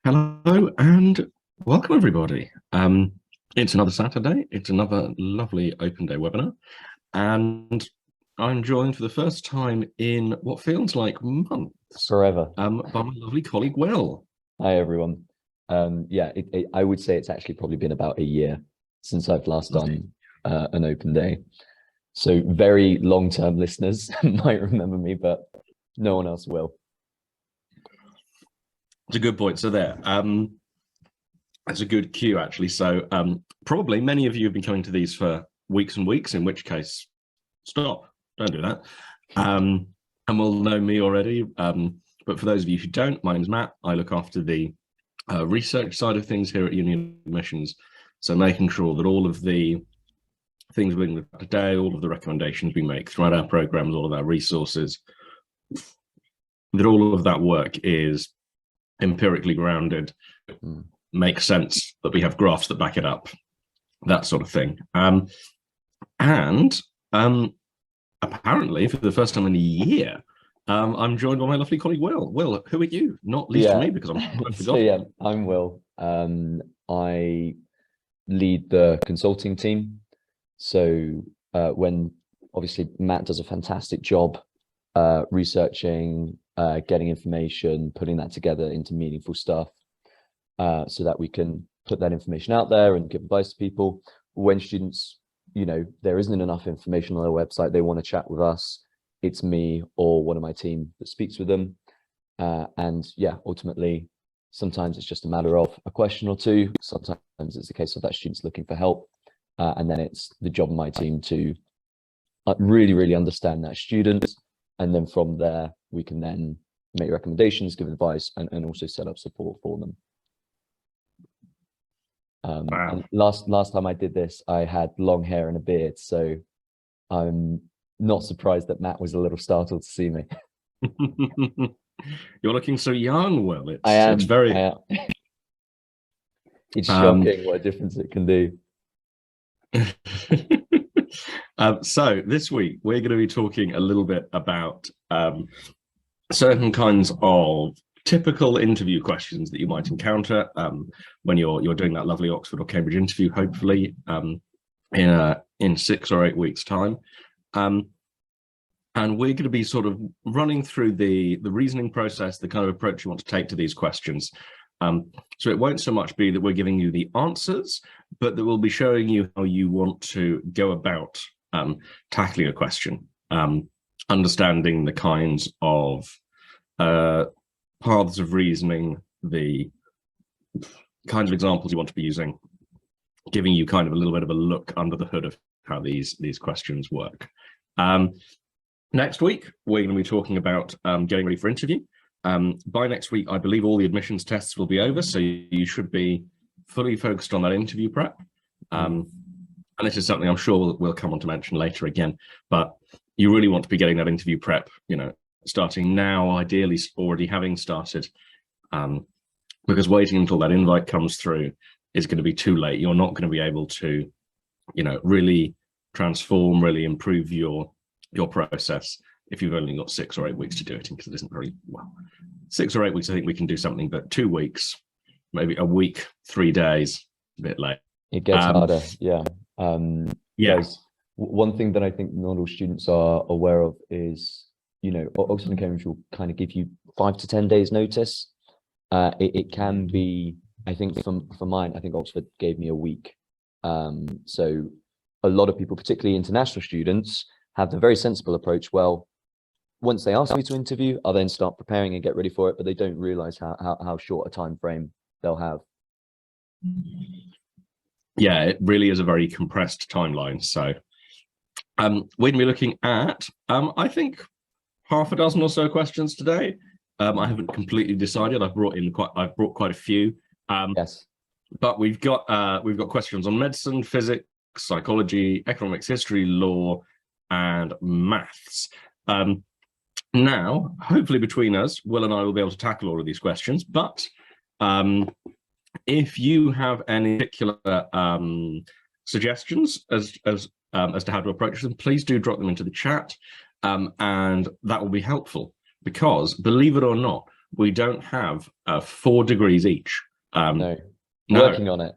Hello and welcome everybody. It's another Saturday. It's another lovely open day webinar, and I'm joined for the first time in what feels like months Forever. by my lovely colleague Will. Hi everyone. I would say it's actually probably been about a year since I've last done an open day. So very long-term listeners might remember me, but no one else will. It's a good point. So there, that's a good cue actually. So probably many of you have been coming to these for weeks and weeks, in which case, stop, don't do that. And will know me already. But for those of you who don't, my name's Matt. I look after the research side of things here at UniAdmissions. So making sure that all of the things we're doing today, all of the recommendations we make throughout our programs, all of our resources, that all of that work is empirically grounded, makes sense, that we have graphs that back it up, that sort of thing. Apparently, for the first time in a year, I'm joined by my lovely colleague Will. Will, who are you? Not least to me, because I've forgotten. I'm Will. I lead the consulting team. So when obviously Matt does a fantastic job researching, getting information, putting that together into meaningful stuff, so that we can put that information out there and give advice to people. When students, there isn't enough information on their website, they want to chat with us, it's me or one of my team that speaks with them. And yeah, ultimately, sometimes it's just a matter of a question or two. Sometimes it's a case of that student's looking for help. And then it's the job of my team to really understand that student. And then from there, we can then make recommendations, give advice, and also set up support for them. Wow. And last time I did this, I had long hair and a beard. So I'm not surprised that Matt was a little startled to see me. You're looking so young, Will. It's shocking what a difference it can do. So this week we're going to be talking a little bit about certain kinds of typical interview questions that you might encounter when you're doing that lovely Oxford or Cambridge interview, hopefully in 6 or 8 weeks' time. And we're going to be sort of running through the reasoning process, the kind of approach you want to take to these questions. So it won't so much be that we're giving you the answers, but that we'll be showing you how you want to go about tackling a question, understanding the kinds of paths of reasoning, the kinds of examples you want to be using, giving you kind of a little bit of a look under the hood of how these questions work. Next week, we're going to be talking about getting ready for interview. By next week, I believe all the admissions tests will be over, so you should be fully focused on that interview prep. And this is something I'm sure we'll come on to mention later again, but you really want to be getting that interview prep, starting now, ideally already having started, because waiting until that invite comes through is going to be too late. You're not going to be able to, really transform, really improve your process if you've only got 6 or 8 weeks to do it, because it isn't very well. 6 or 8 weeks, I think we can do something, but 2 weeks, maybe a week, 3 days, a bit late. It gets harder, yeah. Guys, one thing that I think not all students are aware of is, Oxford and Cambridge will kind of give you 5 to 10 days notice. It can be, I think for mine, I think Oxford gave me a week. So a lot of people, particularly international students, have the very sensible approach. Well, once they ask me to interview, I'll then start preparing and get ready for it, but they don't realize how short a time frame they'll have. Yeah, it really is a very compressed timeline. So we're going to be looking at, I think, half a dozen or so questions today. I haven't completely decided. I've brought quite a few. Yes. But we've got questions on medicine, physics, psychology, economics, history, law, and maths. Now, hopefully between us, Will and I will be able to tackle all of these questions, but if you have any particular suggestions as to how to approach them, please do drop them into the chat, and that will be helpful, because believe it or not, we don't have 4 degrees each. No, No. working on it.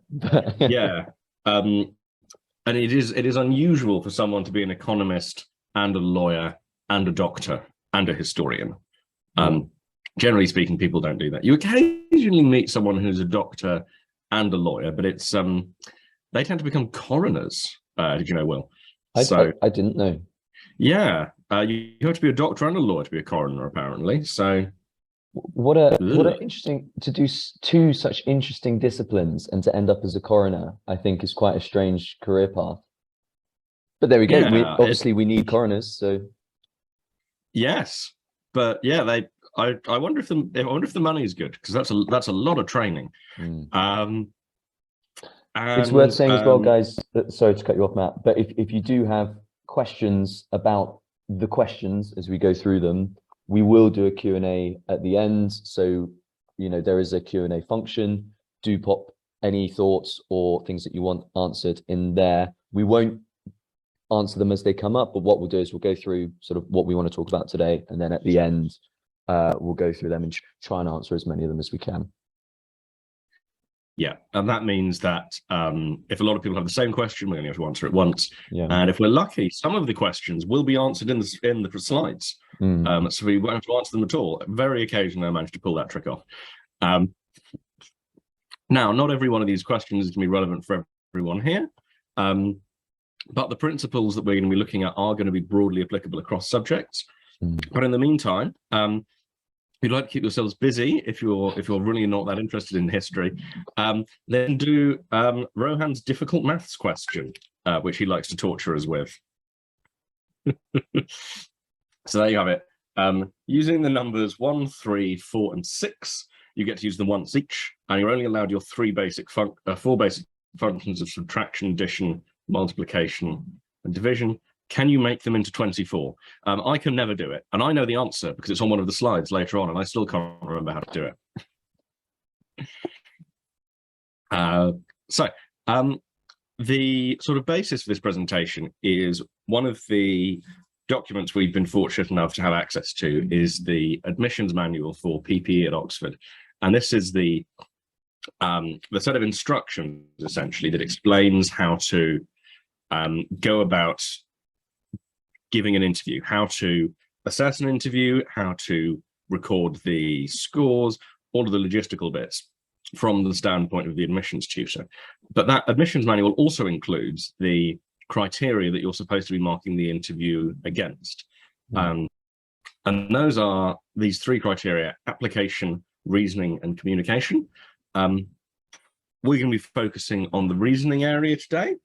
Yeah. And it is unusual for someone to be an economist and a lawyer and a doctor and a historian. Generally speaking, people don't do that. You occasionally meet someone who's a doctor and a lawyer, but it's they tend to become coroners. Did you know, Will? I didn't know. Yeah, you have to be a doctor and a lawyer to be a coroner, apparently. So what a interesting to do 2 such interesting disciplines and to end up as a coroner. I think is quite a strange career path. But there we go. Yeah, we need coroners. So yes, but yeah, I wonder if the money is good, because that's a lot of training. It's worth saying as well, guys. Sorry to cut you off, Matt. But if you do have questions about the questions as we go through them, we will do a Q&A at the end. So, there is a Q&A function. Do pop any thoughts or things that you want answered in there. We won't answer them as they come up, but what we'll do is we'll go through sort of what we want to talk about today. And then at the end, we'll go through them and try and answer as many of them as we can. Yeah, and that means that if a lot of people have the same question, we only have to answer it once. Yeah. And if we're lucky, some of the questions will be answered in the slides. So we won't have to answer them at all. Very occasionally, I managed to pull that trick off. Now, not every one of these questions is going to be relevant for everyone here, but the principles that we're going to be looking at are going to be broadly applicable across subjects. But in the meantime, if you'd like to keep yourselves busy, if you're really not that interested in history, then do Rohan's difficult maths question, which he likes to torture us with. So there you have it. Using the numbers 1, 3, 4, and 6, you get to use them once each, and you're only allowed your 4 basic functions of subtraction, addition, multiplication, and division. Can you make them into 24? I can never do it, and I know the answer because it's on one of the slides later on, and I still can't remember how to do it. The sort of basis for this presentation is one of the documents we've been fortunate enough to have access to is the admissions manual for PPE at Oxford, and this is the set of instructions essentially that explains how to go about giving an interview, how to assess an interview, how to record the scores, all of the logistical bits from the standpoint of the admissions tutor. But that admissions manual also includes the criteria that you're supposed to be marking the interview against. And those are these 3 criteria: application, reasoning, and communication. We're going to be focusing on the reasoning area today.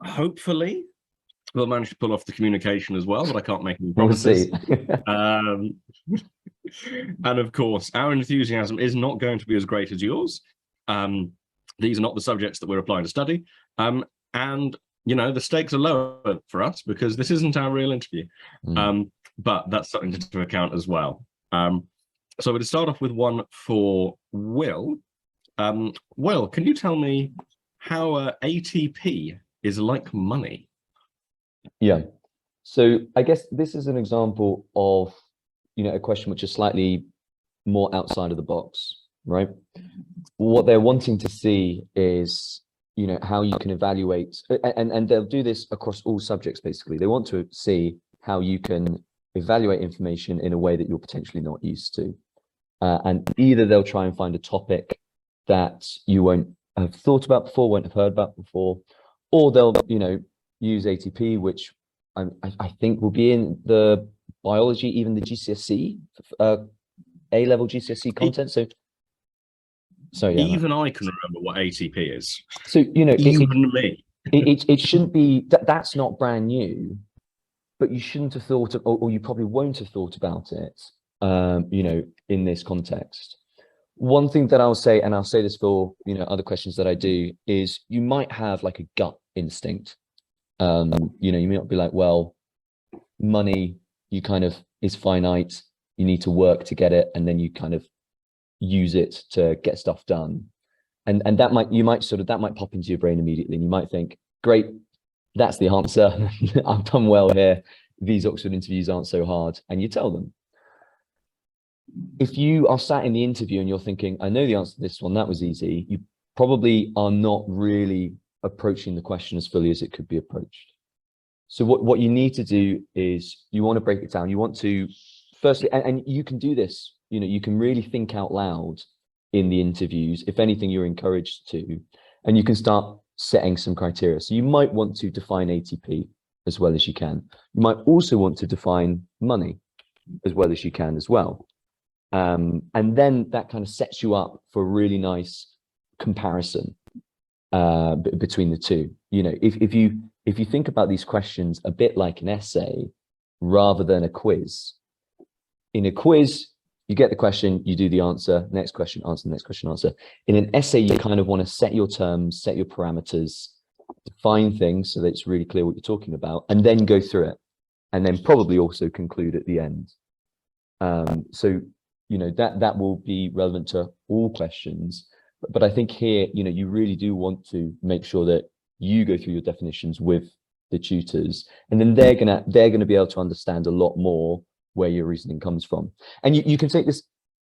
Hopefully, we'll manage to pull off the communication as well, but I can't make any promises. We'll see. And of course, our enthusiasm is not going to be as great as yours. These are not the subjects that we're applying to study. And, the stakes are lower for us because this isn't our real interview. But that's something to take into account as well. So we're to start off with one for Will. Will, can you tell me how ATP is like money? Yeah. So I guess this is an example of, a question which is slightly more outside of the box, right? What they're wanting to see is, how you can evaluate, and they'll do this across all subjects, basically. They want to see how you can evaluate information in a way that you're potentially not used to. And either they'll try and find a topic that you won't have thought about before, won't have heard about before, or they'll, use ATP, which I think will be in the biology, even the GCSE, A-level GCSE content. So yeah. Even I can remember what ATP is. So, even me. It shouldn't be, that's not brand new, but you shouldn't have thought of, or you probably won't have thought about it, in this context. One thing that I'll say, and I'll say this for, other questions that I do, is you might have like a gut instinct. You may not be like, well, money, you kind of is finite, you need to work to get it, and then you kind of use it to get stuff done. And that might pop into your brain immediately, and you might think, great, that's the answer. I've done well here. These Oxford interviews aren't so hard, and you tell them. if you are sat in the interview and you're thinking, I know the answer to this one, that was easy, you probably are not really approaching the question as fully as it could be approached. So what you need to do is you want to break it down. You want to, firstly, and you can do this, you know, you can really think out loud in the interviews. If anything, you're encouraged to, and you can start setting some criteria. So you might want to define ATP as well as you can. You might also want to define money as well as you can as well. And then that kind of sets you up for a really nice comparison between the two. You know, if you think about these questions a bit like an essay rather than a quiz, in a quiz, you get the question, you do the answer, next question, answer, next question, answer. In an essay, you kind of want to set your terms, set your parameters, define things so that it's really clear what you're talking about, and then go through it, and then probably also conclude at the end. So, you know, that will be relevant to all questions. But I think here, you know, you really do want to make sure that you go through your definitions with the tutors, and then they're gonna be able to understand a lot more where your reasoning comes from. And you can take this,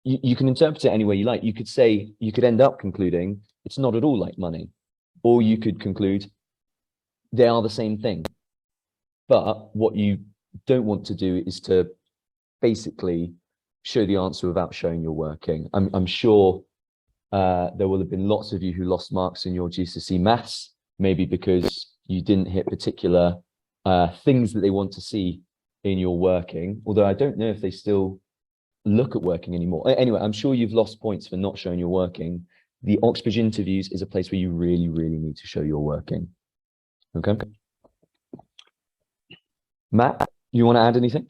you can interpret it any way you like. You could say, you could end up concluding it's not at all like money, or you could conclude they are the same thing. But what you don't want to do is to basically show the answer without showing you're working. I'm sure there will have been lots of you who lost marks in your GCSE maths, maybe because you didn't hit particular things that they want to see in your working, although I don't know if they still look at working anymore. Anyway, I'm sure you've lost points for not showing your working. The Oxbridge interviews is a place where you really, really need to show your working. Okay. Matt, you want to add anything?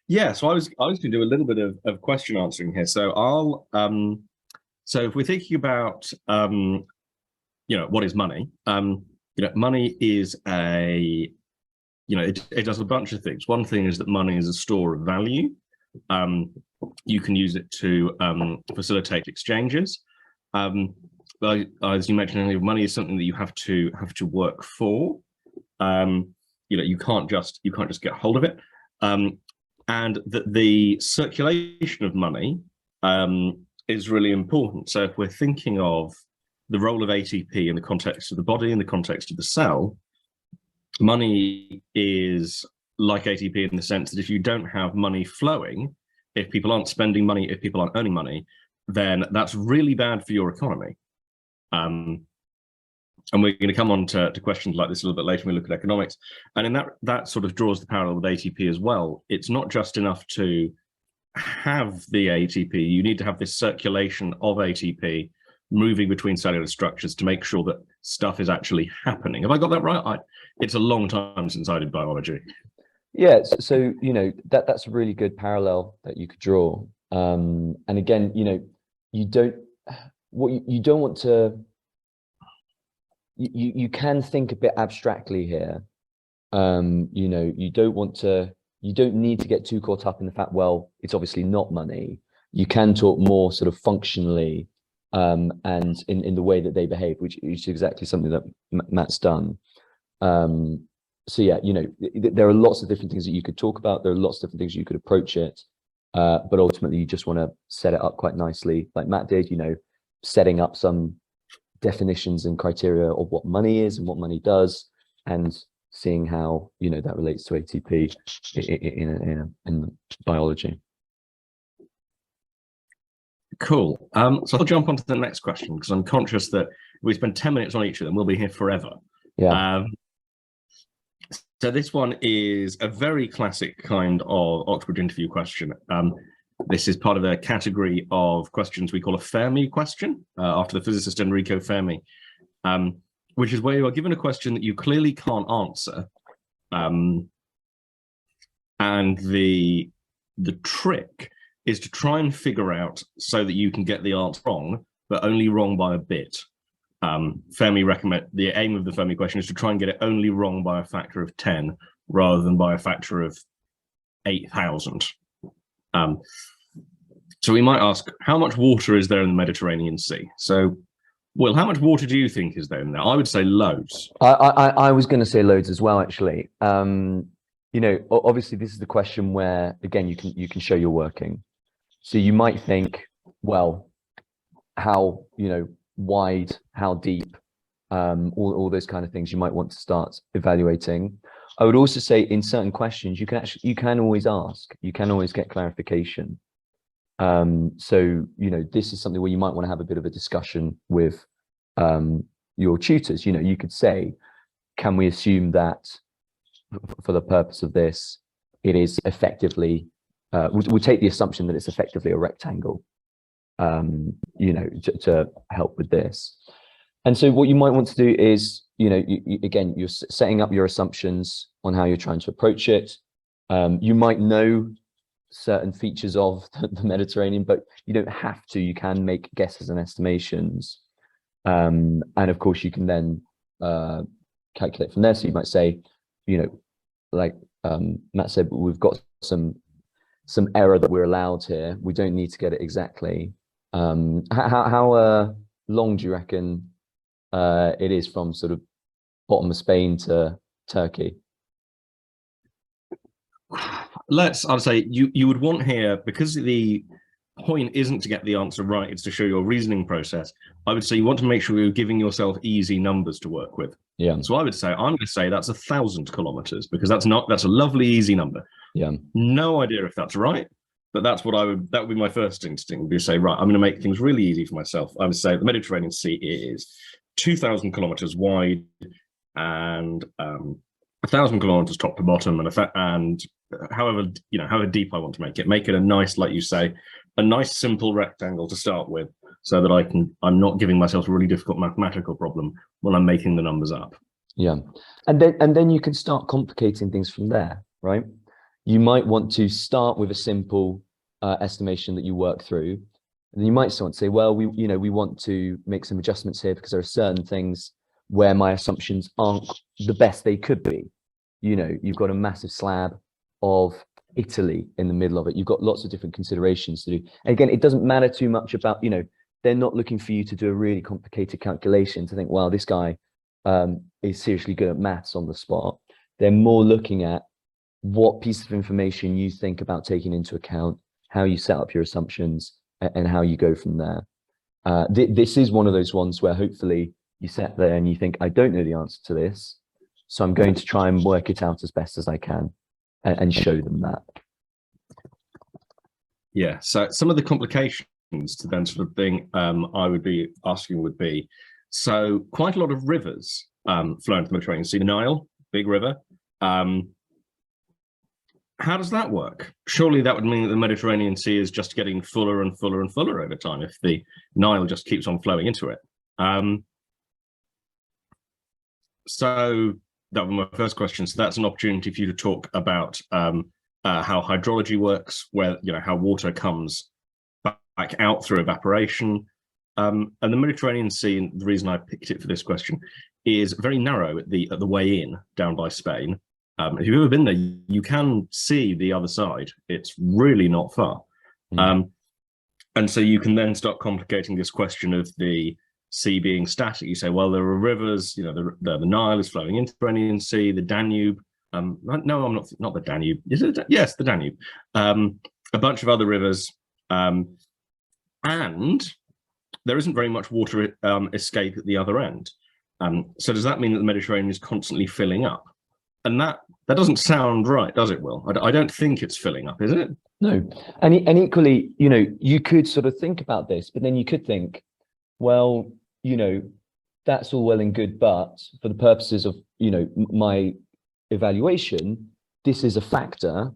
Yeah, so I was going to do a little bit of question answering here. So I'll so if we're thinking about you know, what is money? You know, money is a, you know, it does a bunch of things. One thing is that money is a store of value. You can use it to facilitate exchanges. But as you mentioned earlier, money is something that you have to work for. You know, you can't just get hold of it. And that the circulation of money is really important. So if we're thinking of the role of ATP in the context of the body, in the context of the cell, money is like ATP in the sense that if you don't have money flowing, if people aren't spending money, if people aren't earning money, then that's really bad for your economy. And we're going to come on to questions like this a little bit later when we look at economics. And in that sort of draws the parallel with ATP as well. It's not just enough to have the ATP, you need to have this circulation of ATP moving between cellular structures to make sure that stuff is actually happening. Have I got that right? It's a long time since I did biology. Yeah, so you know, that's a really good parallel that you could draw. And again, you know, you don't want to, you can think a bit abstractly here. You know, you don't need to get too caught up in the fact, well, it's obviously not money. You can talk more sort of functionally and in the way that they behave, which is exactly something that Matt's done. So yeah, you know, there are lots of different things that you could talk about. There are lots of different things you could approach it. But ultimately, you just want to set it up quite nicely, like Matt did, you know, setting up some definitions and criteria of what money is and what money does, and seeing how, you know, that relates to ATP in biology. Cool. So I'll jump on to the next question because I'm conscious that if we spend 10 minutes on each of them, we'll be here forever. Yeah. So this one is a very classic kind of Oxbridge interview question. This is part of a category of questions we call a Fermi question, after the physicist Enrico Fermi, which is where you are given a question that you clearly can't answer. And the trick is to try and figure out so that you can get the answer wrong, but only wrong by a bit. Fermi recommend the aim of the Fermi question is to try and get it only wrong by a factor of 10 rather than by a factor of 8,000. So we might ask, how much water is there in the Mediterranean Sea? So, Will, how much water do you think is there in there? I would say loads. I was going to say loads as well, actually. you know, obviously this is the question where, again, you can show you're working. So you might think, well, how, you know, wide, how deep, all those kind of things you might want to start evaluating. I would also say in certain questions, you can always ask, you can always get clarification. So, you know, this is something where you might want to have a bit of a discussion with your tutors. You know, you could say, can we assume that for the purpose of this, it is effectively, we'll take the assumption that it's effectively a rectangle, you know, to help with this. And so what you might want to do is, you know, again, you're setting up your assumptions on how you're trying to approach it. You might know certain features of the Mediterranean, but you don't have to. You can make guesses and estimations. And of course, you can then calculate from there. So you might say, you know, like Matt said, we've got some error that we're allowed here. We don't need to get it exactly. How long do you reckon it is from sort of bottom of Spain to Turkey? I'd say you would want here, because the point isn't to get the answer right, it's to show your reasoning process. I would say you want to make sure you're giving yourself easy numbers to work with. Yeah. So I'm going to say that's 1,000 kilometers, because that's a lovely easy number. Yeah. No idea if that's right, but that would be my first instinct, would be to say, right, I'm going to make things really easy for myself. I would say the Mediterranean Sea is 2,000 kilometers wide and 1,000 kilometers top to bottom, and however deep I want to make it a nice, like you say, a nice simple rectangle to start with, so that I'm not giving myself a really difficult mathematical problem when I'm making the numbers up. Yeah, and then you can start complicating things from there, right? You might want to start with a simple estimation that you work through, and then you might want to say, well, we want to make some adjustments here because there are certain things where my assumptions aren't the best they could be. You know, you've got a massive slab of Italy in the middle of it. You've got lots of different considerations to do. And again, it doesn't matter too much about, you know, they're not looking for you to do a really complicated calculation to think, wow, this guy is seriously good at maths on the spot. They're more looking at what piece of information you think about taking into account, how you set up your assumptions, and how you go from there. This is one of those ones where hopefully you sit there and you think, I don't know the answer to this, so I'm going to try and work it out as best as I can and show them that. Yeah, so some of the complications to then sort of thing I would be asking would be, so quite a lot of rivers flow into the Mediterranean Sea. The Nile, big river. How does that work? Surely that would mean that the Mediterranean Sea is just getting fuller and fuller and fuller over time if the Nile just keeps on flowing into it. So that was my first question. So that's an opportunity for you to talk about how hydrology works, where, you know, how water comes back out through evaporation. And the Mediterranean Sea, and the reason I picked it for this question, is very narrow at the way in, down by Spain. If you've ever been there, you can see the other side. It's really not far. And so you can then start complicating this question of the sea being static. You say, well, there are rivers, you know, the Nile is flowing into the Mediterranean Sea, the Danube. No, I'm not the Danube. Is it? Yes, the Danube. A bunch of other rivers. And there isn't very much water escape at the other end. So does that mean that the Mediterranean is constantly filling up? And that doesn't sound right, does it, Will? I don't think it's filling up, is it? No. And equally, you know, you could sort of think about this, but then you could think, well, you know, that's all well and good, but for the purposes of, you know, my evaluation, this is a factor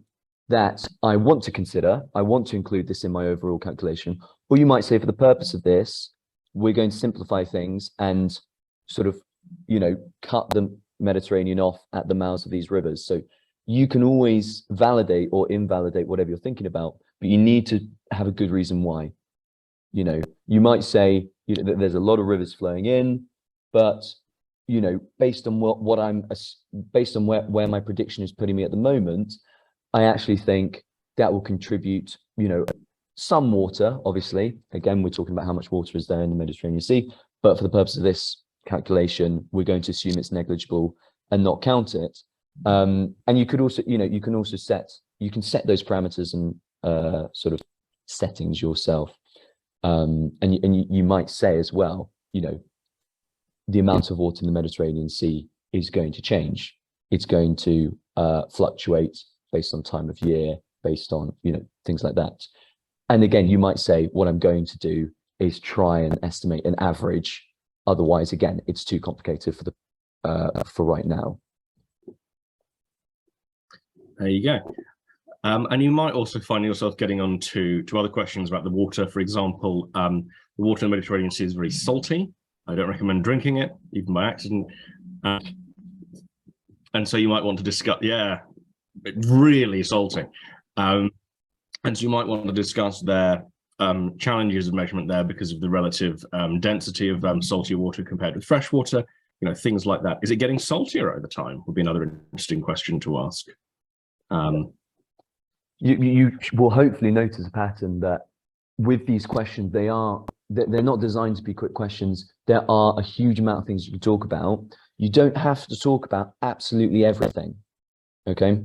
that I want to consider. I want to include this in my overall calculation. Or you might say, for the purpose of this, we're going to simplify things and sort of, you know, cut the Mediterranean off at the mouths of these rivers. So you can always validate or invalidate whatever you're thinking about, but you need to have a good reason why. You know, you might say, you know, that there's a lot of rivers flowing in, but, you know, based on where my prediction is putting me at the moment, I actually think that will contribute, you know, some water, obviously. Again, we're talking about how much water is there in the Mediterranean Sea, but for the purpose of this calculation, we're going to assume it's negligible and not count it. And you could also, you can also set those parameters and sort of settings yourself. And you might say as well, the amount of water in the Mediterranean Sea is going to change. It's going to fluctuate based on time of year, based on, things like that. And again, you might say, what I'm going to do is try and estimate an average. Otherwise, again, it's too complicated for right now. There you go. And you might also find yourself getting on to other questions about the water. For example, the water in the Mediterranean Sea is very salty. I don't recommend drinking it, even by accident. And so you might want to discuss, really salty. And so you might want to discuss their challenges of measurement there because of the relative density of saltier water compared with fresh water, things like that. Is it getting saltier over time? Would be another interesting question to ask. You will hopefully notice a pattern that with these questions, they're not designed to be quick questions. There are a huge amount of things you can talk about. You don't have to talk about absolutely everything, okay?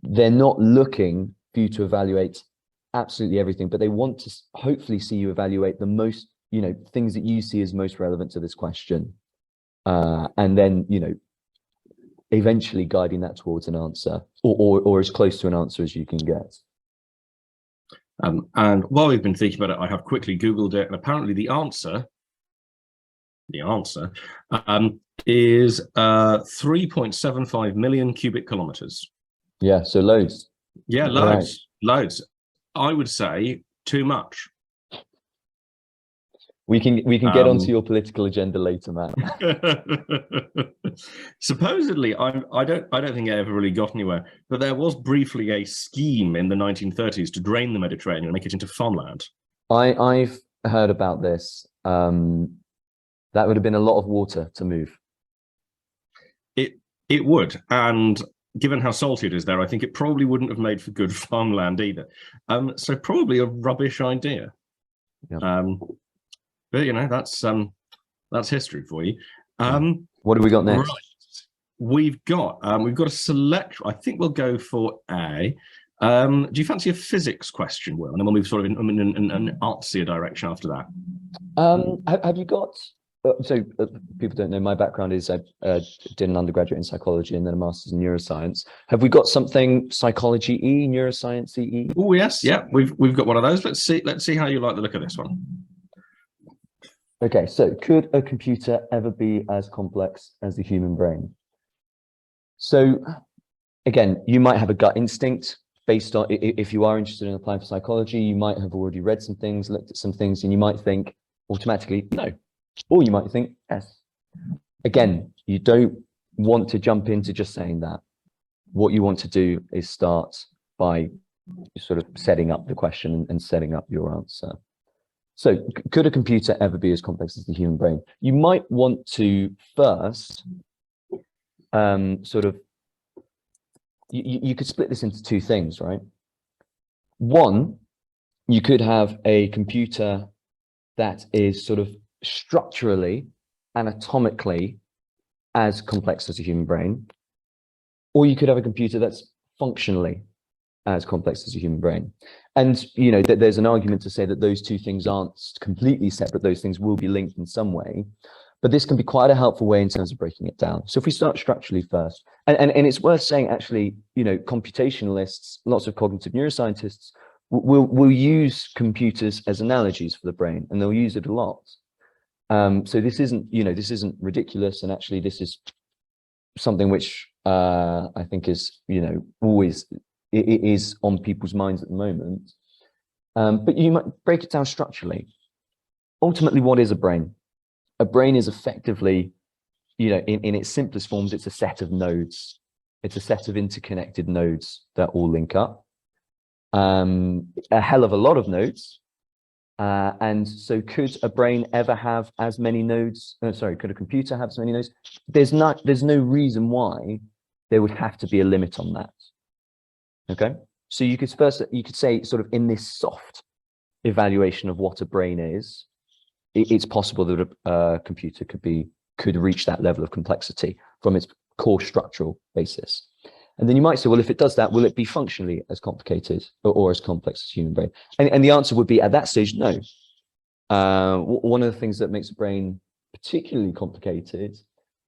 They're not looking for you to evaluate absolutely everything, but they want to hopefully see you evaluate the most, things that you see as most relevant to this question. And then, eventually guiding that towards an answer or as close to an answer as you can get. And while we've been thinking about it, I have quickly Googled it, and apparently the answer is 3.75 million cubic kilometers. Yeah, so loads. Yeah, loads, loads. I would say too much. We can get onto your political agenda later, Matt. Supposedly, I don't think it ever really got anywhere. But there was briefly a scheme in the 1930s to drain the Mediterranean and make it into farmland. I've heard about this. That would have been a lot of water to move. It would, and given how salty it is there, I think it probably wouldn't have made for good farmland either. So probably a rubbish idea. Yeah. But that's history for you. What do we got next? Right. We've got a select. I think we'll go for A. Do you fancy a physics question, Will? And then we'll move sort of in an artsier direction after that. Have you got? So people don't know, my background is I did an undergraduate in psychology and then a master's in neuroscience. Have we got something psychology E, neuroscience E? Oh yes, yeah, we've got one of those. Let's see how you like the look of this one. Okay, so could a computer ever be as complex as the human brain? So again, you might have a gut instinct based on, if you are interested in applying for psychology, you might have already read some things, looked at some things, and you might think automatically, no. Or you might think, yes. Again, you don't want to jump into just saying that. What you want to do is start by sort of setting up the question and setting up your answer. So could a computer ever be as complex as the human brain? You might want to first sort of, you could split this into two things, right? One, you could have a computer that is sort of structurally, anatomically as complex as a human brain, or you could have a computer that's functionally as complex as a human brain. And there's an argument to say that those two things aren't completely separate. Those things will be linked in some way, but this can be quite a helpful way in terms of breaking it down. So if we start structurally first, and it's worth saying, actually, computationalists, lots of cognitive neuroscientists will use computers as analogies for the brain, and they'll use it a lot. So this isn't ridiculous, and actually this is something which I think is always it is on people's minds at the moment. But you might break it down structurally. Ultimately, what is a brain? A brain is effectively, in its simplest forms, it's a set of nodes. It's a set of interconnected nodes that all link up. A hell of a lot of nodes. And so could a brain ever have as many nodes? Could a computer have so many nodes? There's no reason why there would have to be a limit on that. Okay, so you could say sort of in this soft evaluation of what a brain is, it's possible that a computer could reach that level of complexity from its core structural basis. And then you might say, well, if it does that, will it be functionally as complicated or as complex as human brain? And the answer would be at that stage, no. One of the things that makes a brain particularly complicated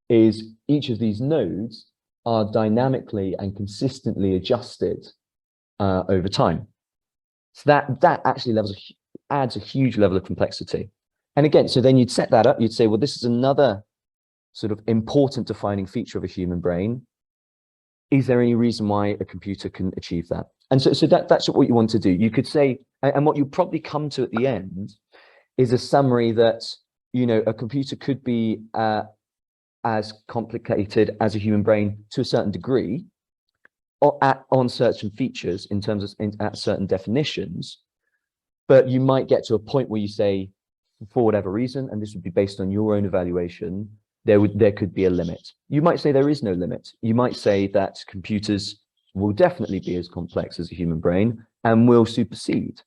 is each of these nodes are dynamically and consistently adjusted over time. So that actually adds a huge level of complexity. And again, so then you'd set that up, you'd say, well, this is another sort of important defining feature of a human brain. Is there any reason why a computer can achieve that? And so that's what you want to do. You could say, and what you probably come to at the end is a summary that, you know, a computer could be as complicated as a human brain to a certain degree, or on certain features in terms of at certain definitions. But you might get to a point where you say, for whatever reason, and this would be based on your own evaluation, there could be a limit. You might say there is no limit. You might say that computers will definitely be as complex as a human brain and will supersede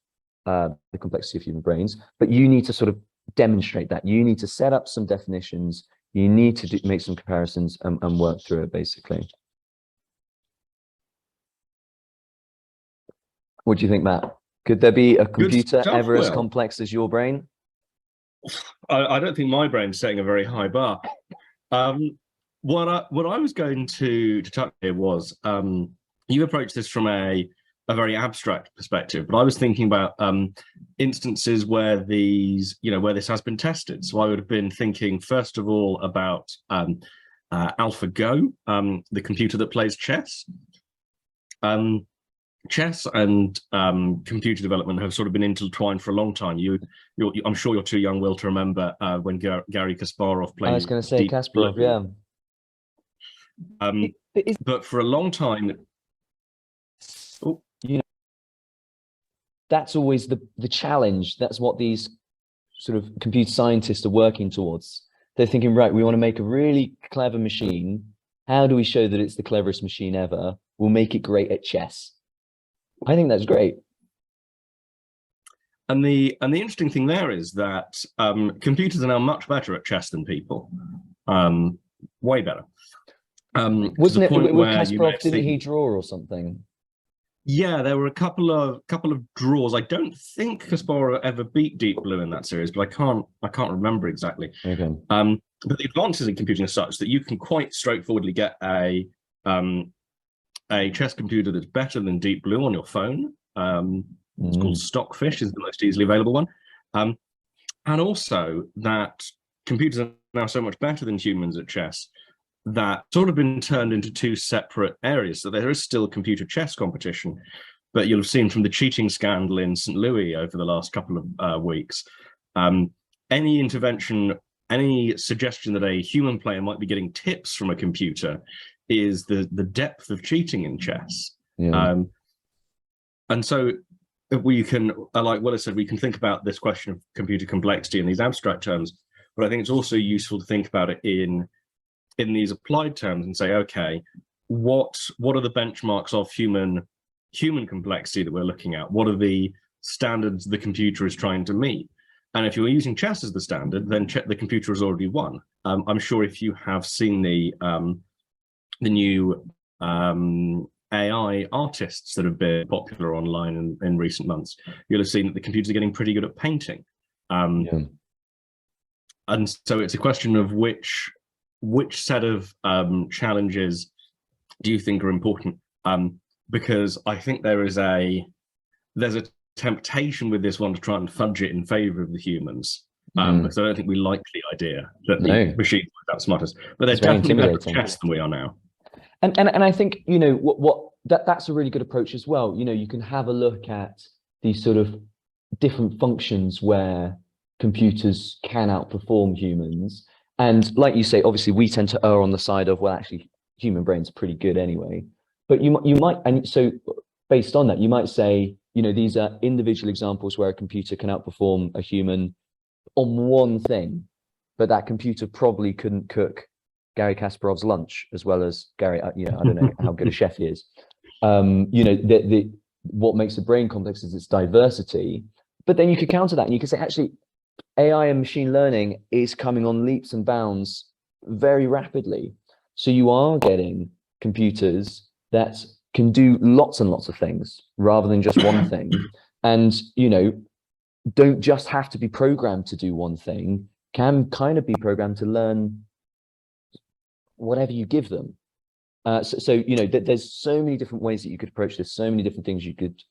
the complexity of human brains, but you need to sort of demonstrate that. You need to set up some definitions. You need to make some comparisons and work through it, basically. What do you think, Matt? Could there be a computer ever as complex as your brain? I don't think my brain's setting a very high bar. What I was going to touch here was, you approach this from a very abstract perspective, but I was thinking about instances where where this has been tested. So I would have been thinking first of all about AlphaGo, the computer that plays chess. Chess and computer development have sort of been intertwined for a long time. I'm sure you're too young, Will, to remember when Garry Kasparov played. I was going to say Kasparov, yeah. But for a long time, you know, that's always the challenge. That's what these sort of computer scientists are working towards. They're thinking, right, we want to make a really clever machine. How do we show that it's the cleverest machine ever? We'll make it great at chess. I think that's great. And the interesting thing there is that computers are now much better at chess than people, way better. Wasn't it with Kasparov? Didn't he draw or something? Yeah, there were a couple of draws. I don't think Kasparov ever beat Deep Blue in that series, but I can't remember exactly. Okay. But the advances in computing are such that you can quite straightforwardly get a chess computer that's better than Deep Blue on your phone. It's called Stockfish, is the most easily available one. And also that computers are now so much better than humans at chess that sort of been turned into two separate areas. So there is still computer chess competition, but you'll have seen from the cheating scandal in St. Louis over the last couple of weeks, any intervention, any suggestion that a human player might be getting tips from a computer is the depth of cheating in chess. Yeah. And so we can, like Willis said, we can think about this question of computer complexity in these abstract terms, but I think it's also useful to think about it in these applied terms and say, okay, what are the benchmarks of human complexity that we're looking at? What are the standards the computer is trying to meet? And if you're using chess as the standard, then the computer has already won. I'm sure if you have seen the new AI artists that have been popular online in recent months, you'll have seen that the computers are getting pretty good at painting. And so it's a question of which set of challenges do you think are important? Because I think there's a temptation with this one to try and fudge it in favor of the humans. Because I don't think we like the idea that the machines are outsmart us, but they're definitely better at chess than we are now. And I think, you know, that's a really good approach as well. You know, you can have a look at these sort of different functions where computers can outperform humans. And like you say, obviously we tend to err on the side of, well, actually human brains are pretty good anyway. But you might, and so based on that, you might say, you know, these are individual examples where a computer can outperform a human on one thing, but that computer probably couldn't cook Garry Kasparov's lunch as well as Gary, you know, I don't know how good a chef he is. You know, what makes the brain complex is its diversity. But then you could counter that and you could say, actually, AI and machine learning is coming on leaps and bounds very rapidly. So you are getting computers that can do lots and lots of things rather than just one thing. And, you know, don't just have to be programmed to do one thing, can kind of be programmed to learn whatever you give them. So you know, there's so many different ways that you could approach this, so many different things you could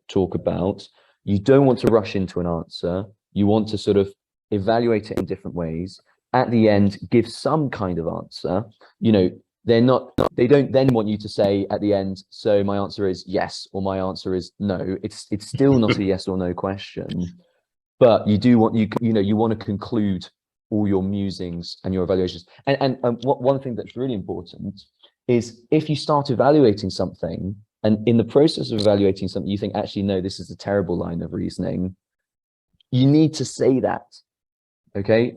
talk about. You don't want to rush into an answer. You want to sort of evaluate it in different ways. At the end, give some kind of answer. You know, they don't then want you to say at the end, so my answer is yes, or my answer is no. It's still not a yes or no question, but you do want, you want to conclude all your musings and your evaluations. And one thing that's really important is if you start evaluating something, and in the process of evaluating something, you think, actually, no, this is a terrible line of reasoning, you need to say that, okay?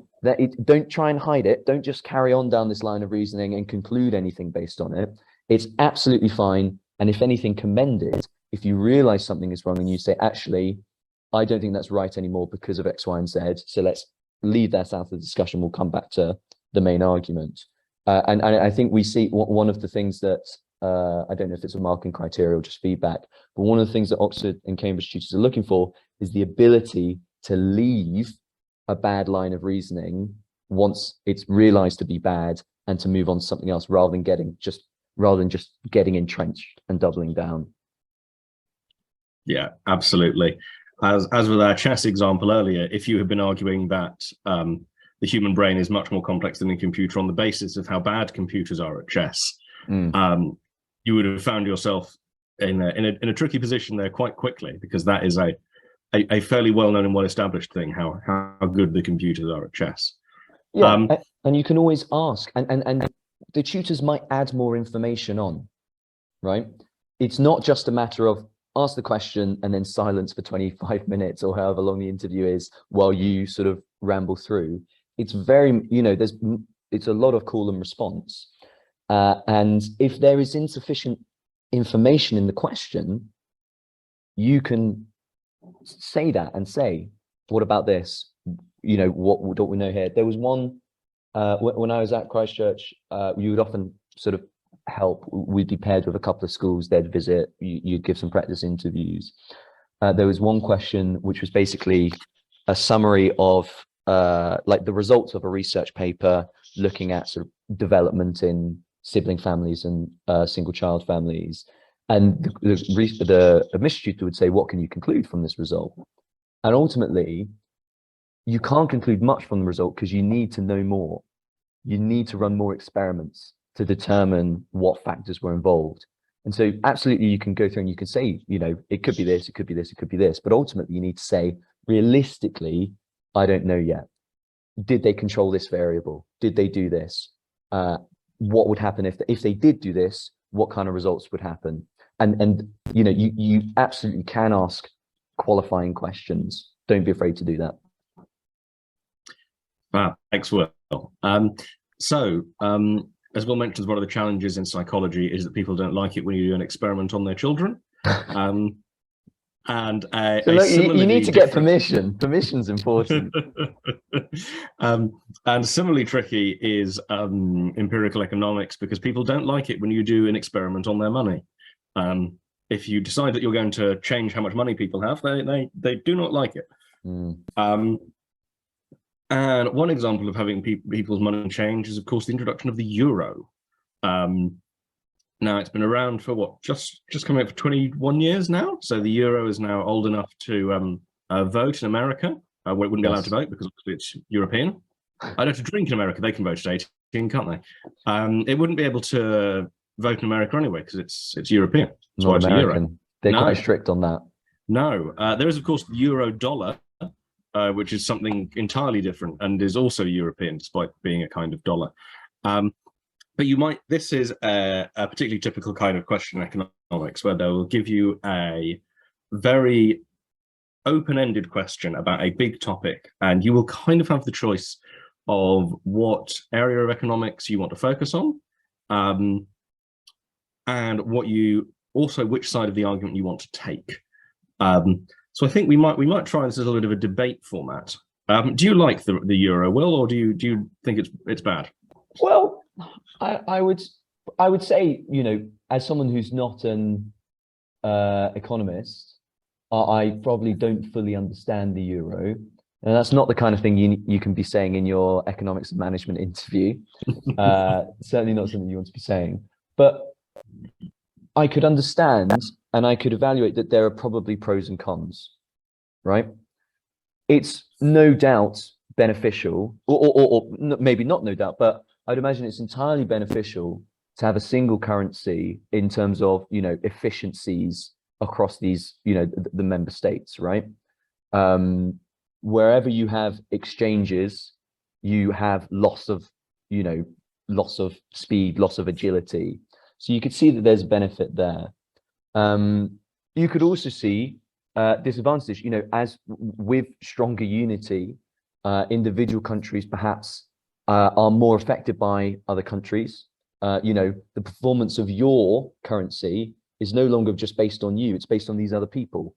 Don't try and hide it. Don't just carry on down this line of reasoning and conclude anything based on it. It's absolutely fine. And if anything, commend it. If you realize something is wrong and you say, actually, I don't think that's right anymore because of X, Y, and Z. So let's leave that out of the discussion. We'll come back to the main argument. And I think we see one of the things that, I don't know if it's a marking criteria or just feedback, but one of the things that Oxford and Cambridge tutors are looking for is the ability to leave a bad line of reasoning once it's realized to be bad, and to move on to something else rather than just getting entrenched and doubling down. Yeah, absolutely. As with our chess example earlier, if you had been arguing that the human brain is much more complex than a computer on the basis of how bad computers are at chess, you would have found yourself in a tricky position there quite quickly, because that is a fairly well-known and well-established thing, how good the computers are at chess. Yeah, and you can always ask, and the tutors might add more information on, right? It's not just a matter of ask the question and then silence for 25 minutes or however long the interview is while you sort of ramble through. It's very, you know, it's a lot of call and response. And if there is insufficient information in the question, you can say that and say, what about this? You know, what don't we know here? There was one, when I was at Christchurch, you would often sort of help, we'd be paired with a couple of schools, they'd visit, you'd give some practice interviews. There was one question which was basically a summary of like the results of a research paper looking at sort of development in sibling families and single child families. And the admissions tutor would say, what can you conclude from this result? And ultimately, you can't conclude much from the result because you need to know more. You need to run more experiments to determine what factors were involved. And so absolutely, you can go through and you can say, you know, it could be this, it could be this, it could be this. But ultimately, you need to say, realistically, I don't know yet. Did they control this variable? Did they do this? What would happen if they did do this? What kind of results would happen? And you know, you absolutely can ask qualifying questions. Don't be afraid to do that. Wow, thanks, Will. As Will mentions, one of the challenges in psychology is that people don't like it when you do an experiment on their children. So look, you need to get permission. Permission's important. And similarly tricky is empirical economics, because people don't like it when you do an experiment on their money. If you decide that you're going to change how much money people have, they do not like it. And one example of having people's money change is, of course, the introduction of the euro. Now, it's been around for what, just coming up for 21 years now. So the euro is now old enough to vote in America. Where it wouldn't be allowed to vote because it's European. I don't have to drink in America. They can vote at 18, can't they? It wouldn't be able to vote in America anyway because it's European. That's Not American. They're quite strict on that. No, there is, of course, the euro dollar, which is something entirely different and is also European, despite being a kind of dollar. But this is a particularly typical kind of question in economics, where they will give you a very open-ended question about a big topic, and you will kind of have the choice of what area of economics you want to focus on, and which side of the argument you want to take. So I think we might try this as a little bit of a debate format. Do you like the euro, Will, or do you think it's bad? Well, I would say, you know, as someone who's not an economist, I probably don't fully understand the euro. And that's not the kind of thing you can be saying in your economics and management interview. Certainly not something you want to be saying. But I could understand and I could evaluate that there are probably pros and cons, right? It's no doubt beneficial, or maybe not no doubt, but I'd imagine it's entirely beneficial to have a single currency in terms of, efficiencies across these, the member states, right? Wherever you have exchanges, you have loss of speed, loss of agility. So you could see that there's a benefit there. You could also see disadvantages, as with stronger unity, individual countries perhaps are more affected by other countries. The performance of your currency is no longer just based on you, it's based on these other people.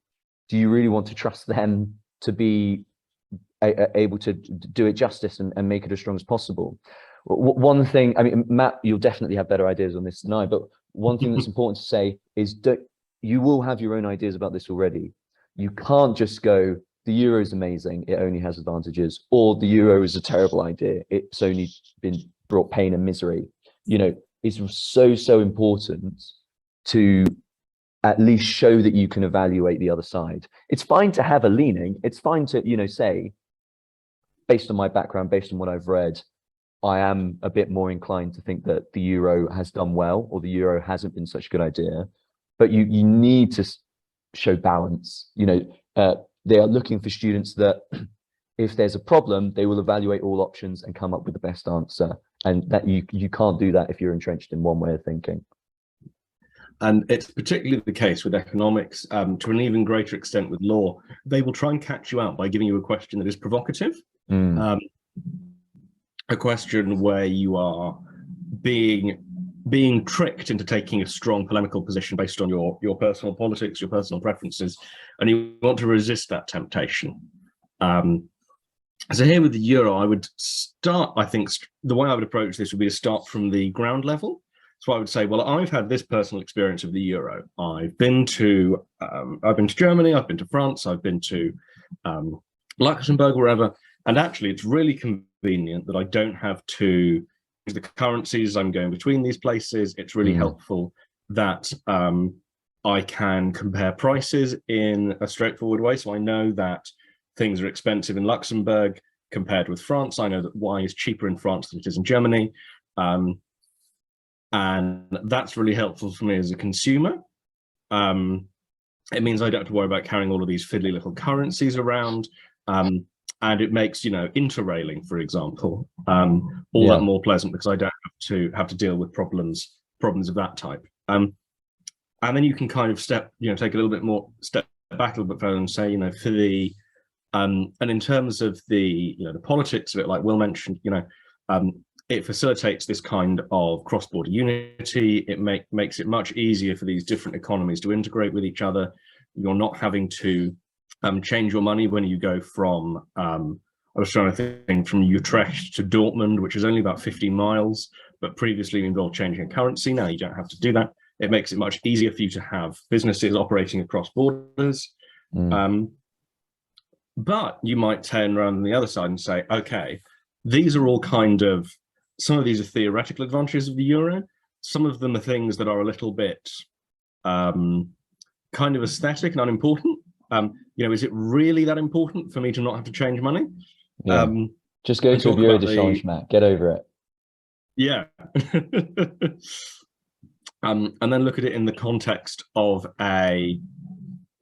Do you really want to trust them to be able to do it justice and make it as strong as possible? One thing, I mean, Matt, you'll definitely have better ideas on this than I, but one thing that's important to say is that you will have your own ideas about this already. You can't just go, the euro is amazing, it only has advantages, or the euro is a terrible idea, it's only been brought pain and misery. It's so important to at least show that you can evaluate the other side. It's fine to have a leaning. It's fine to, say, based on my background, based on what I've read, I am a bit more inclined to think that the euro has done well, or the euro hasn't been such a good idea. But you need to show balance. They are looking for students that if there's a problem, they will evaluate all options and come up with the best answer. And that you can't do that if you're entrenched in one way of thinking. And it's particularly the case with economics, to an even greater extent with law. They will try and catch you out by giving you a question that is provocative, a question where you are being tricked into taking a strong polemical position based on your personal politics, your personal preferences, and you want to resist that temptation. So here with the euro, I would start, I think, the way I would approach this would be to start from the ground level. So I would say, well, I've had this personal experience of the euro. I've been to Germany, I've been to France, I've been to Luxembourg, wherever, and actually it's really convenient that I don't have to use the currencies. I'm going between these places. It's really helpful that I can compare prices in a straightforward way. So I know that things are expensive in Luxembourg compared with France. I know that Y is cheaper in France than it is in Germany. And that's really helpful for me as a consumer. It means I don't have to worry about carrying all of these fiddly little currencies around. And it makes, interrailing, for example, all that more pleasant, because I don't have to deal with problems of that type. And then you can kind of take a little bit more step back a little bit further and say, for the and in terms of the the politics of it, like Will mentioned, it facilitates this kind of cross-border unity. It makes it much easier for these different economies to integrate with each other. You're not having to change your money when you go from I was trying to think, from Utrecht to Dortmund, which is only about 15 miles, but previously involved changing a currency. Now you don't have to do that. It makes it much easier for you to have businesses operating across borders. But you might turn around on the other side and say, okay, these are all some of these are theoretical advantages of the euro. Some of them are things that are a little bit kind of aesthetic and unimportant. Is it really that important for me to not have to change money? Yeah. Just go to a bureau de change, Matt. Get over it. Yeah. And then look at it in the context of in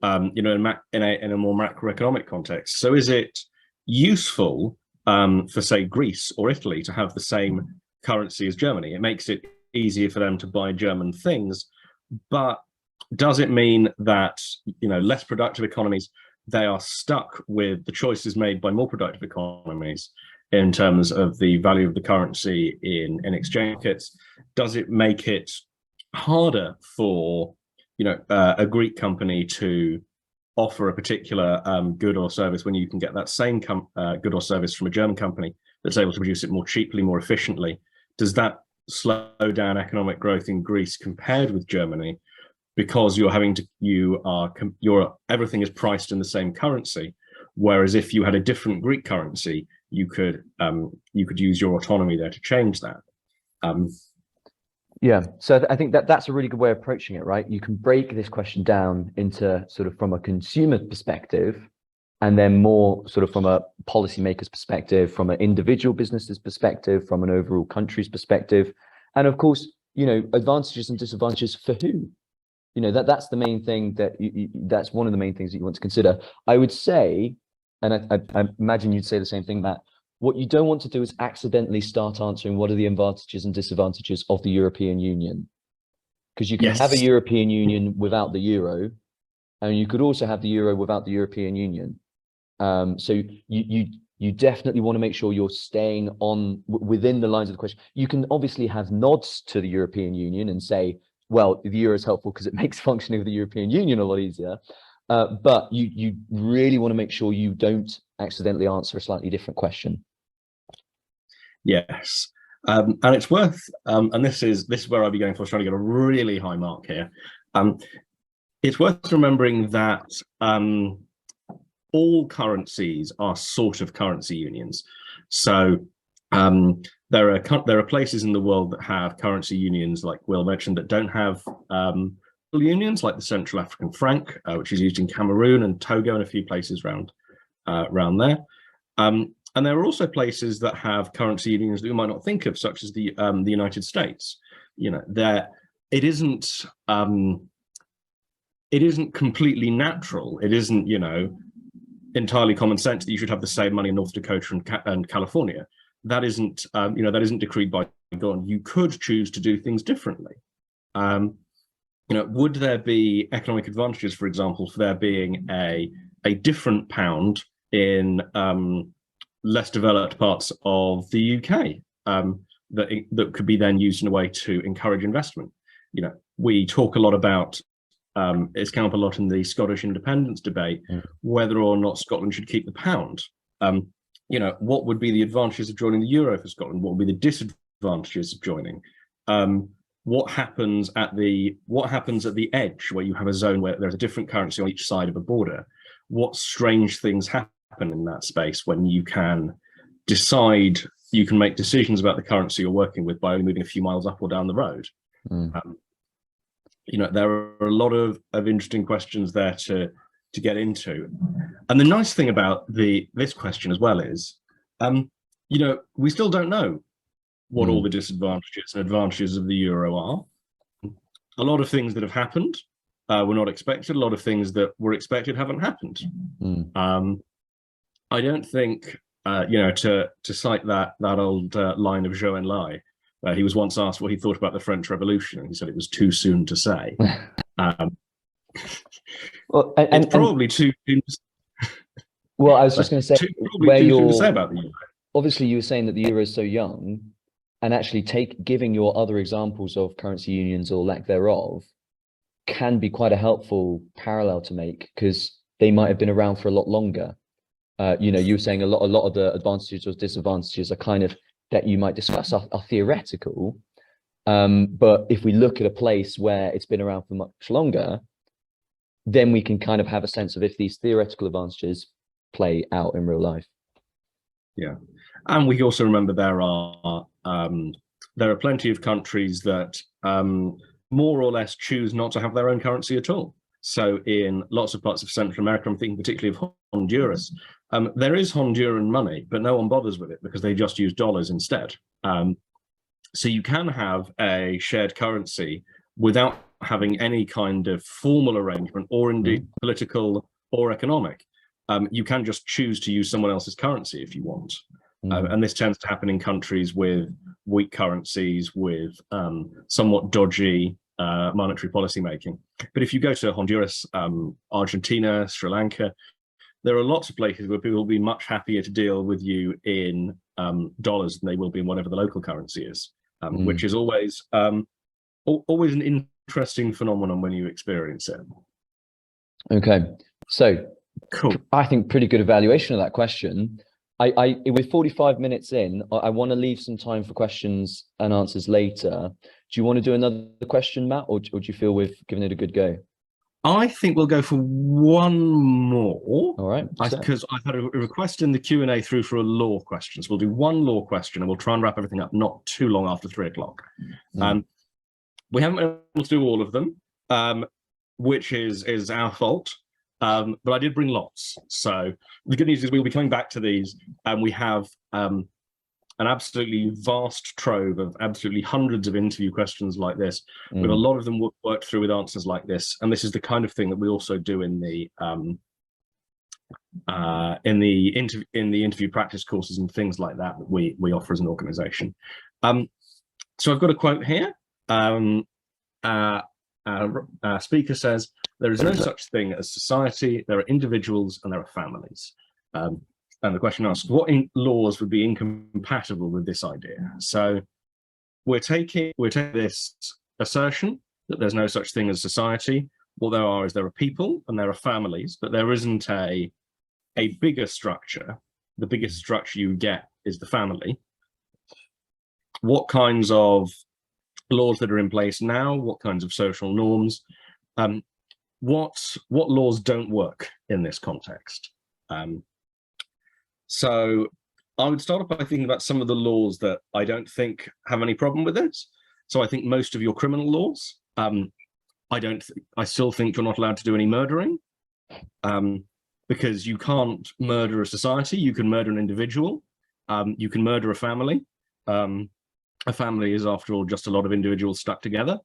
a more macroeconomic context. So is it useful for, say, Greece or Italy to have the same currency as Germany? It makes it easier for them to buy German things, but does it mean that less productive economies, they are stuck with the choices made by more productive economies in terms of the value of the currency in exchange markets? Does it make it harder for a Greek company to offer a particular good or service when you can get that same good or service from a German company that's able to produce it more cheaply, more efficiently? Does that slow down economic growth in Greece compared with Germany, because everything is priced in the same currency. Whereas if you had a different Greek currency, you could use your autonomy there to change that. Yeah, so I think that's a really good way of approaching it, right? You can break this question down into sort of from a consumer perspective, and then more sort of from a policymaker's perspective, from an individual business's perspective, from an overall country's perspective, and of course, advantages and disadvantages for who. That's the main thing that's one of the main things that you want to consider. I would say, and I imagine you'd say the same thing, Matt. What you don't want to do is accidentally start answering what are the advantages and disadvantages of the European Union, because you can have a European Union without the euro, and you could also have the euro without the European Union. So you definitely want to make sure you're staying within the lines of the question. You can obviously have nods to the European Union and say, well, the euro is helpful because it makes functioning of the European Union a lot easier. But you really want to make sure you don't accidentally answer a slightly different question. Yes. And it's worth, and this is where I'll be going for, trying to get a really high mark here. It's worth remembering that all currencies are sort of currency unions. So there are places in the world that have currency unions, like Will mentioned, that don't have unions, like the Central African franc, which is used in Cameroon and Togo and a few places around there. And there are also places that have currency unions that we might not think of, such as the United States. It isn't completely natural. It isn't, entirely common sense that you should have the same money in North Dakota and California. That isn't, that isn't decreed by God. You could choose to do things differently. Would there be economic advantages, for example, for there being a different pound in less developed parts of the UK that could be then used in a way to encourage investment? We talk a lot about, it's come up a lot in the Scottish independence debate, whether or not Scotland should keep the pound. What would be the advantages of joining the euro for Scotland? What would be the disadvantages of joining? What happens at the edge, where you have a zone where there's a different currency on each side of a border? What strange things happen in that space when you can make decisions about the currency you're working with by only moving a few miles up or down the road? There are a lot of interesting questions there to get into. And the nice thing about this question as well is, we still don't know what all the disadvantages and advantages of the euro are. A lot of things that have happened were not expected. A lot of things that were expected haven't happened. I don't think, to cite that old line of Zhou Enlai, he was once asked what he thought about the French Revolution, and he said it was too soon to say. Well, it's probably too soon to say. Well, I was just going to say, where too soon to say about the euro. Obviously, you were saying that the euro is so young, and actually giving your other examples of currency unions or lack thereof can be quite a helpful parallel to make, because they might have been around for a lot longer. You were saying a lot of the advantages or disadvantages are kind of that you might discuss are theoretical. But if we look at a place where it's been around for much longer, then we can kind of have a sense of if these theoretical advantages play out in real life. Yeah. And we also remember there are plenty of countries that more or less choose not to have their own currency at all. So in lots of parts of Central America, I'm thinking particularly of Honduras, there is Honduran money, but no one bothers with it because they just use dollars instead. So you can have a shared currency without having any kind of formal arrangement, or indeed political or economic. You can just choose to use someone else's currency if you want. And this tends to happen in countries with weak currencies, with somewhat dodgy monetary policy making. But if you go to Honduras, Argentina, Sri Lanka, there are lots of places where people will be much happier to deal with you in dollars than they will be in whatever the local currency is, which is always an interesting phenomenon when you experience it. Okay, so cool. I think pretty good evaluation of that question. With 45 minutes in, I want to leave some time for questions and answers later. Do you want to do another question, Matt, or do you feel we've given it a good go? I think we'll go for one more. All right. Because I've had a request in the Q&A through for a law question. So we'll do one law question and we'll try and wrap everything up not too long after 3 o'clock. We haven't been able to do all of them, which is our fault. But I did bring lots. So the good news is we'll be coming back to these, and we have an absolutely vast trove of absolutely hundreds of interview questions like this, with a lot of them worked through with answers like this. And this is the kind of thing that we also do in the interview practice courses and things like that we offer as an organization. So I've got a quote here. Speaker says, "There is no such thing as society. There are individuals and there are families." And the question asks, what laws would be incompatible with this idea? So we're taking this assertion that there's no such thing as society. What there are people and there are families, but there isn't a bigger structure. The biggest structure you get is the family. What kinds of laws that are in place now? What kinds of social norms? What laws don't work in this context? So I would start off by thinking about some of the laws that I don't think have any problem with this. So I think most of your criminal laws, I still think you're not allowed to do any murdering, because you can't murder a society. You can murder an individual. You can murder a family. A family is, after all, just a lot of individuals stuck together.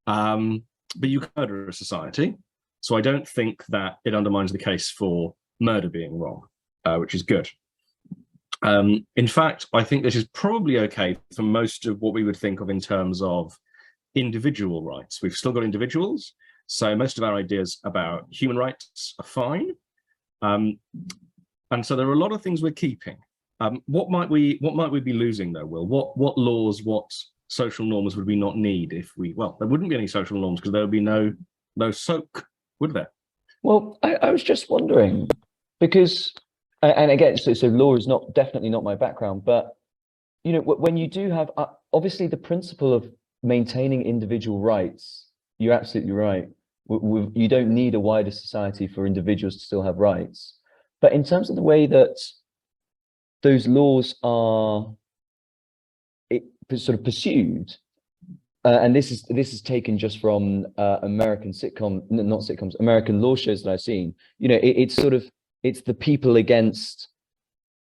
But you can murder a society. So I don't think that it undermines the case for murder being wrong, which is good. In fact, I think this is probably okay for most of what we would think of in terms of individual rights. We've still got individuals, so most of our ideas about human rights are fine. And so there are a lot of things we're keeping. What might we be losing though, Will? What laws, what social norms would we not need if well, there wouldn't be any social norms because there would be no soak, would there? Well, I was just wondering, because, and again, so law is definitely not my background, but you know, when you do have, obviously the principle of maintaining individual rights, you're absolutely right. You don't need a wider society for individuals to still have rights. But in terms of the way that those laws are sort of pursued, and this is taken just from American American law shows that I've seen. You know, it's the people against,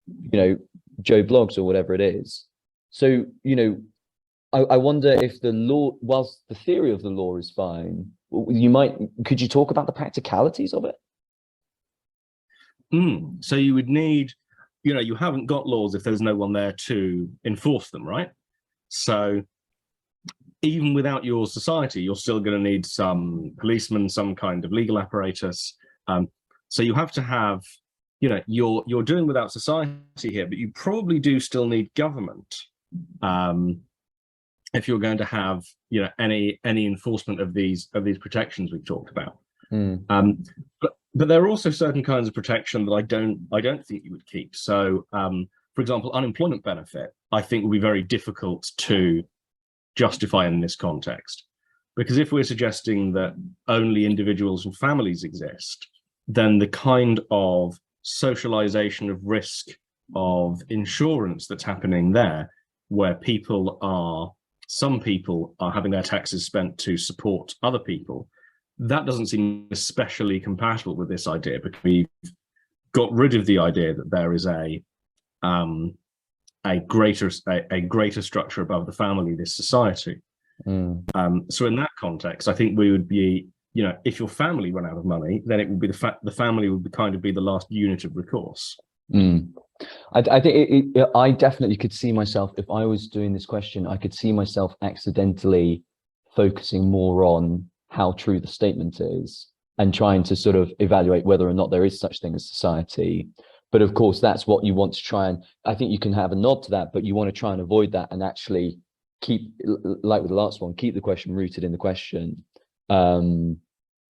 you know, Joe Bloggs or whatever it is. So, you know, I wonder if the law, whilst the theory of the law is fine, could you talk about the practicalities of it? So you would need, you know, you haven't got laws if there's no one there to enforce them, right? So even without your society, you're still going to need some policemen, some kind of legal apparatus. So you have to have, you know, you're doing without society here, but you probably do still need government if you're going to have, you know, any enforcement of these protections we've talked about. But there are also certain kinds of protection that I don't think you would keep. So, for example, unemployment benefit, I think will be very difficult to justify in this context, because if we're suggesting that only individuals and families exist, then the kind of socialization of risk of insurance that's happening there, where some people are having their taxes spent to support other people, that doesn't seem especially compatible with this idea, because we've got rid of the idea that there is a greater structure above the family, this society. So in that context, I think we would be, you know, if your family run out of money, then it would be the family would be kind of be the last unit of recourse. I think I definitely could see myself, if I was doing this question, I could see myself accidentally focusing more on how true the statement is and trying to sort of evaluate whether or not there is such thing as society. But of course, that's what you want to try, and I think you can have a nod to that, but you want to try and avoid that and actually keep, like with the last one, keep the question rooted in the question.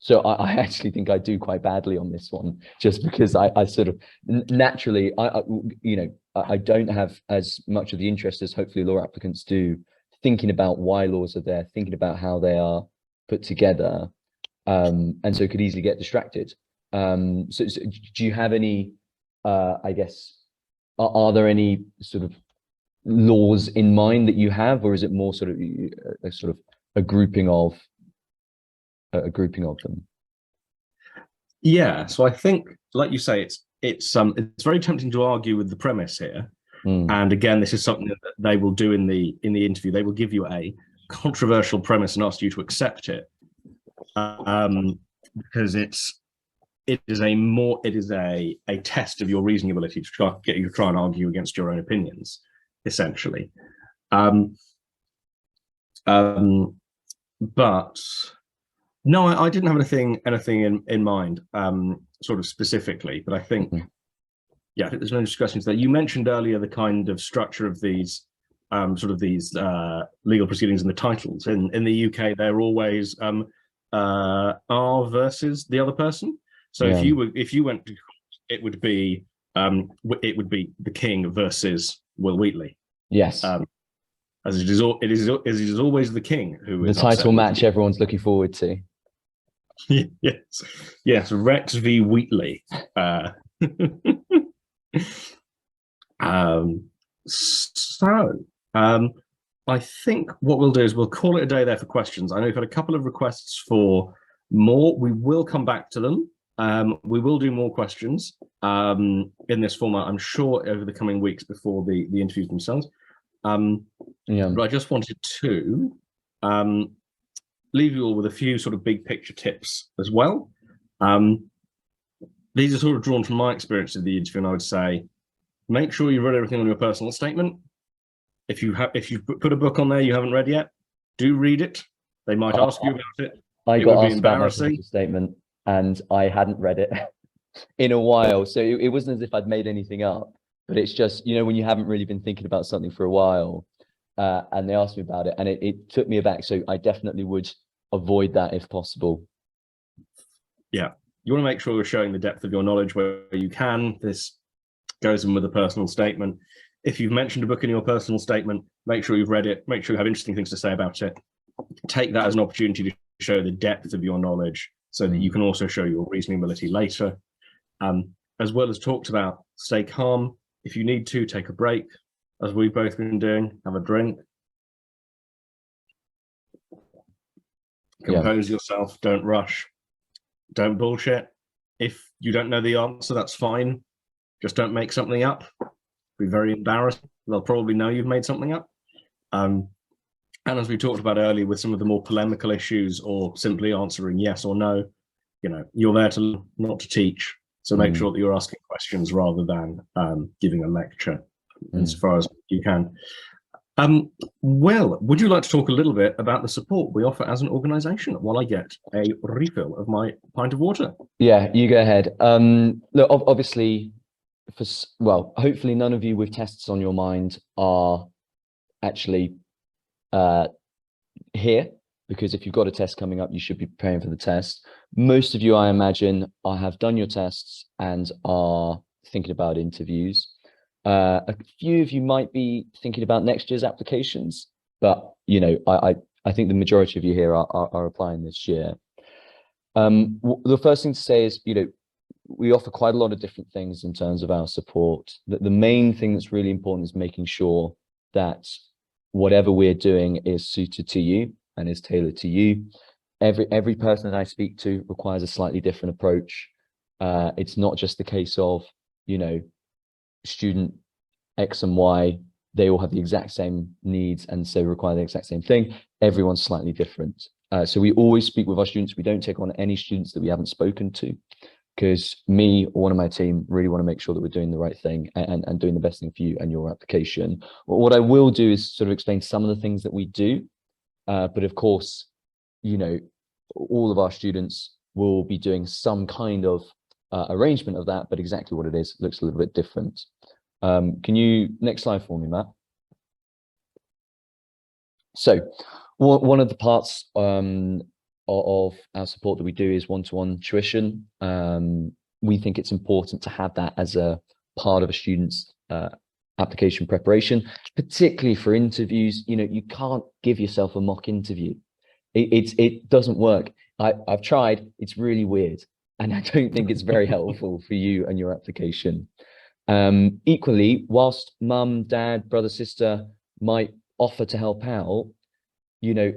So I actually think I do quite badly on this one, just because I sort of naturally, I don't have as much of the interest as hopefully law applicants do, thinking about why laws are there, thinking about how they are put together, and so could easily get distracted. So do you have any, I guess, are there any sort of laws in mind that you have, or is it more sort of a grouping of them? Yeah, so I think, like you say, it's very tempting to argue with the premise here. And again, this is something that they will do in the interview. They will give you a controversial premise and ask you to accept it, because it is a test of your reasoning ability to get you to try and argue against your own opinions, essentially. But no, I didn't have anything in mind, sort of specifically. But I think, yeah, I think there's no discussions there. You mentioned earlier the kind of structure of these legal proceedings and the titles. In the UK, they're always R versus the other person. So if you went to court, it would be the King versus Will Wheatley. Yes. As it is always the King who is the title match everyone's looking forward to. Yes, Rex v. Wheatley. I think what we'll do is we'll call it a day there for questions. I know we've had a couple of requests for more. We will come back to them. We will do more questions in this format, I'm sure, over the coming weeks before the interviews themselves. But I just wanted to leave you all with a few sort of big picture tips as well. These are sort of drawn from my experience of the interview, and I would say, make sure you read everything on your personal statement. If you put a book on there you haven't read yet, do read it. They might ask you about it. I got asked about my personal statement, and I hadn't read it in a while, so it wasn't as if I'd made anything up. But it's just, when you haven't really been thinking about something for a while, and they asked me about it, and it took me aback. So I definitely would avoid that if possible. Yeah. You want to make sure you're showing the depth of your knowledge where you can. This goes in with a personal statement. If you've mentioned a book in your personal statement, make sure you've read it. Make sure you have interesting things to say about it. Take that as an opportunity to show the depth of your knowledge so that you can also show your reasoning ability later. As well as talked about, stay calm. If you need to, take a break, as we've both been doing. Have a drink. Compose yourself. Don't rush. Don't bullshit. If you don't know the answer, that's fine. Just don't make something up. Be very embarrassed. They'll probably know you've made something up. And as we talked about earlier, with some of the more polemical issues or simply answering yes or no, you're there to not to teach. So make sure that you're asking questions rather than giving a lecture as far as you can. Will, would you like to talk a little bit about the support we offer as an organization while I get a refill of my pint of water? Yeah, you go ahead. Look, obviously, hopefully none of you with tests on your mind are actually here, because if you've got a test coming up, you should be preparing for the test. Most of you, I imagine, have done your tests and are thinking about interviews. A few of you might be thinking about next year's applications, but I think the majority of you here are applying this year. The first thing to say is, we offer quite a lot of different things in terms of our support. The main thing that's really important is making sure that whatever we're doing is suited to you and is tailored to you. Every person that I speak to requires a slightly different approach. It's not just the case of, student X and Y, they all have the exact same needs and so require the exact same thing. Everyone's slightly different. So we always speak with our students. We don't take on any students that we haven't spoken to, because me or one of my team really want to make sure that we're doing the right thing and doing the best thing for you and your application. What I will do is sort of explain some of the things that we do. But of course, all of our students will be doing some kind of arrangement of that, but exactly what it is looks a little bit different. Can you next slide for me, Matt? So one of the parts of of our support that we do is one-to-one tuition. We think it's important to have that as a part of a student's application preparation, particularly for interviews. You know, you can't give yourself a mock interview. It doesn't work. I've tried. It's really weird, and I don't think it's very helpful for you and your application. Equally, whilst mum, dad, brother, sister might offer to help out, you know,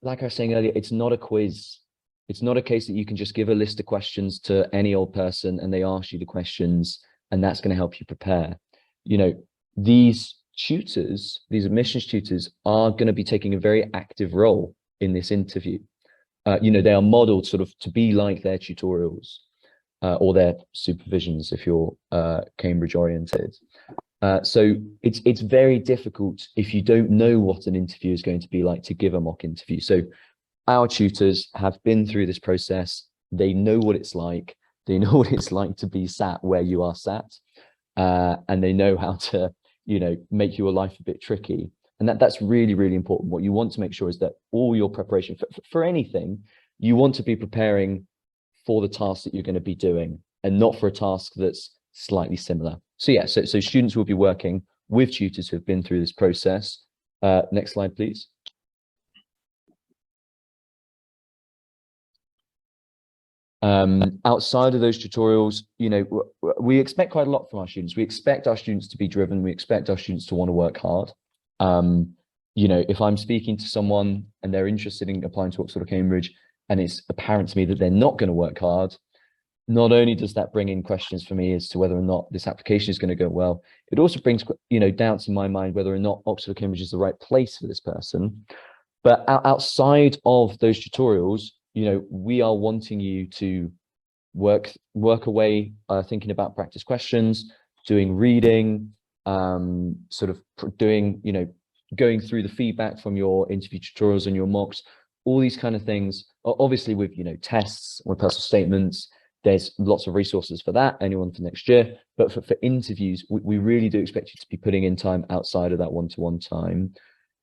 like I was saying earlier, it's not a quiz. It's not a case that you can just give a list of questions to any old person and they ask you the questions and that's going to help you prepare. You know, these tutors, these admissions tutors, are going to be taking a very active role in this interview. You know, they are modeled sort of to be like their tutorials or their supervisions if you're Cambridge oriented. So it's very difficult if you don't know what an interview is going to be like to give a mock interview. So our tutors have been through this process. They know what it's like. They know what it's like to be sat where you are sat, and they know how to, you know, make your life a bit tricky. And that's really, really important. What you want to make sure is that all your preparation for anything, you want to be preparing for the task that you're going to be doing and not for a task that's slightly similar. So yeah, so students will be working with tutors who have been through this process. Next slide, please. Outside of those tutorials, you know, we expect quite a lot from our students. We expect our students to be driven. We expect our students to want to work hard. You know, if I'm speaking to someone and they're interested in applying to Oxford or Cambridge, and it's apparent to me that they're not going to work hard, not only does that bring in questions for me as to whether or not this application is going to go well, it also brings, you know, doubts in my mind whether or not Oxford or Cambridge is the right place for this person. But outside of those tutorials, you know, we are wanting you to work away, thinking about practice questions, doing reading, sort of doing, you know, going through the feedback from your interview tutorials and your mocks, all these kind of things. Obviously with, you know, tests or personal statements, there's lots of resources for that, anyone for next year. But for interviews, we really do expect you to be putting in time outside of that one-to-one time.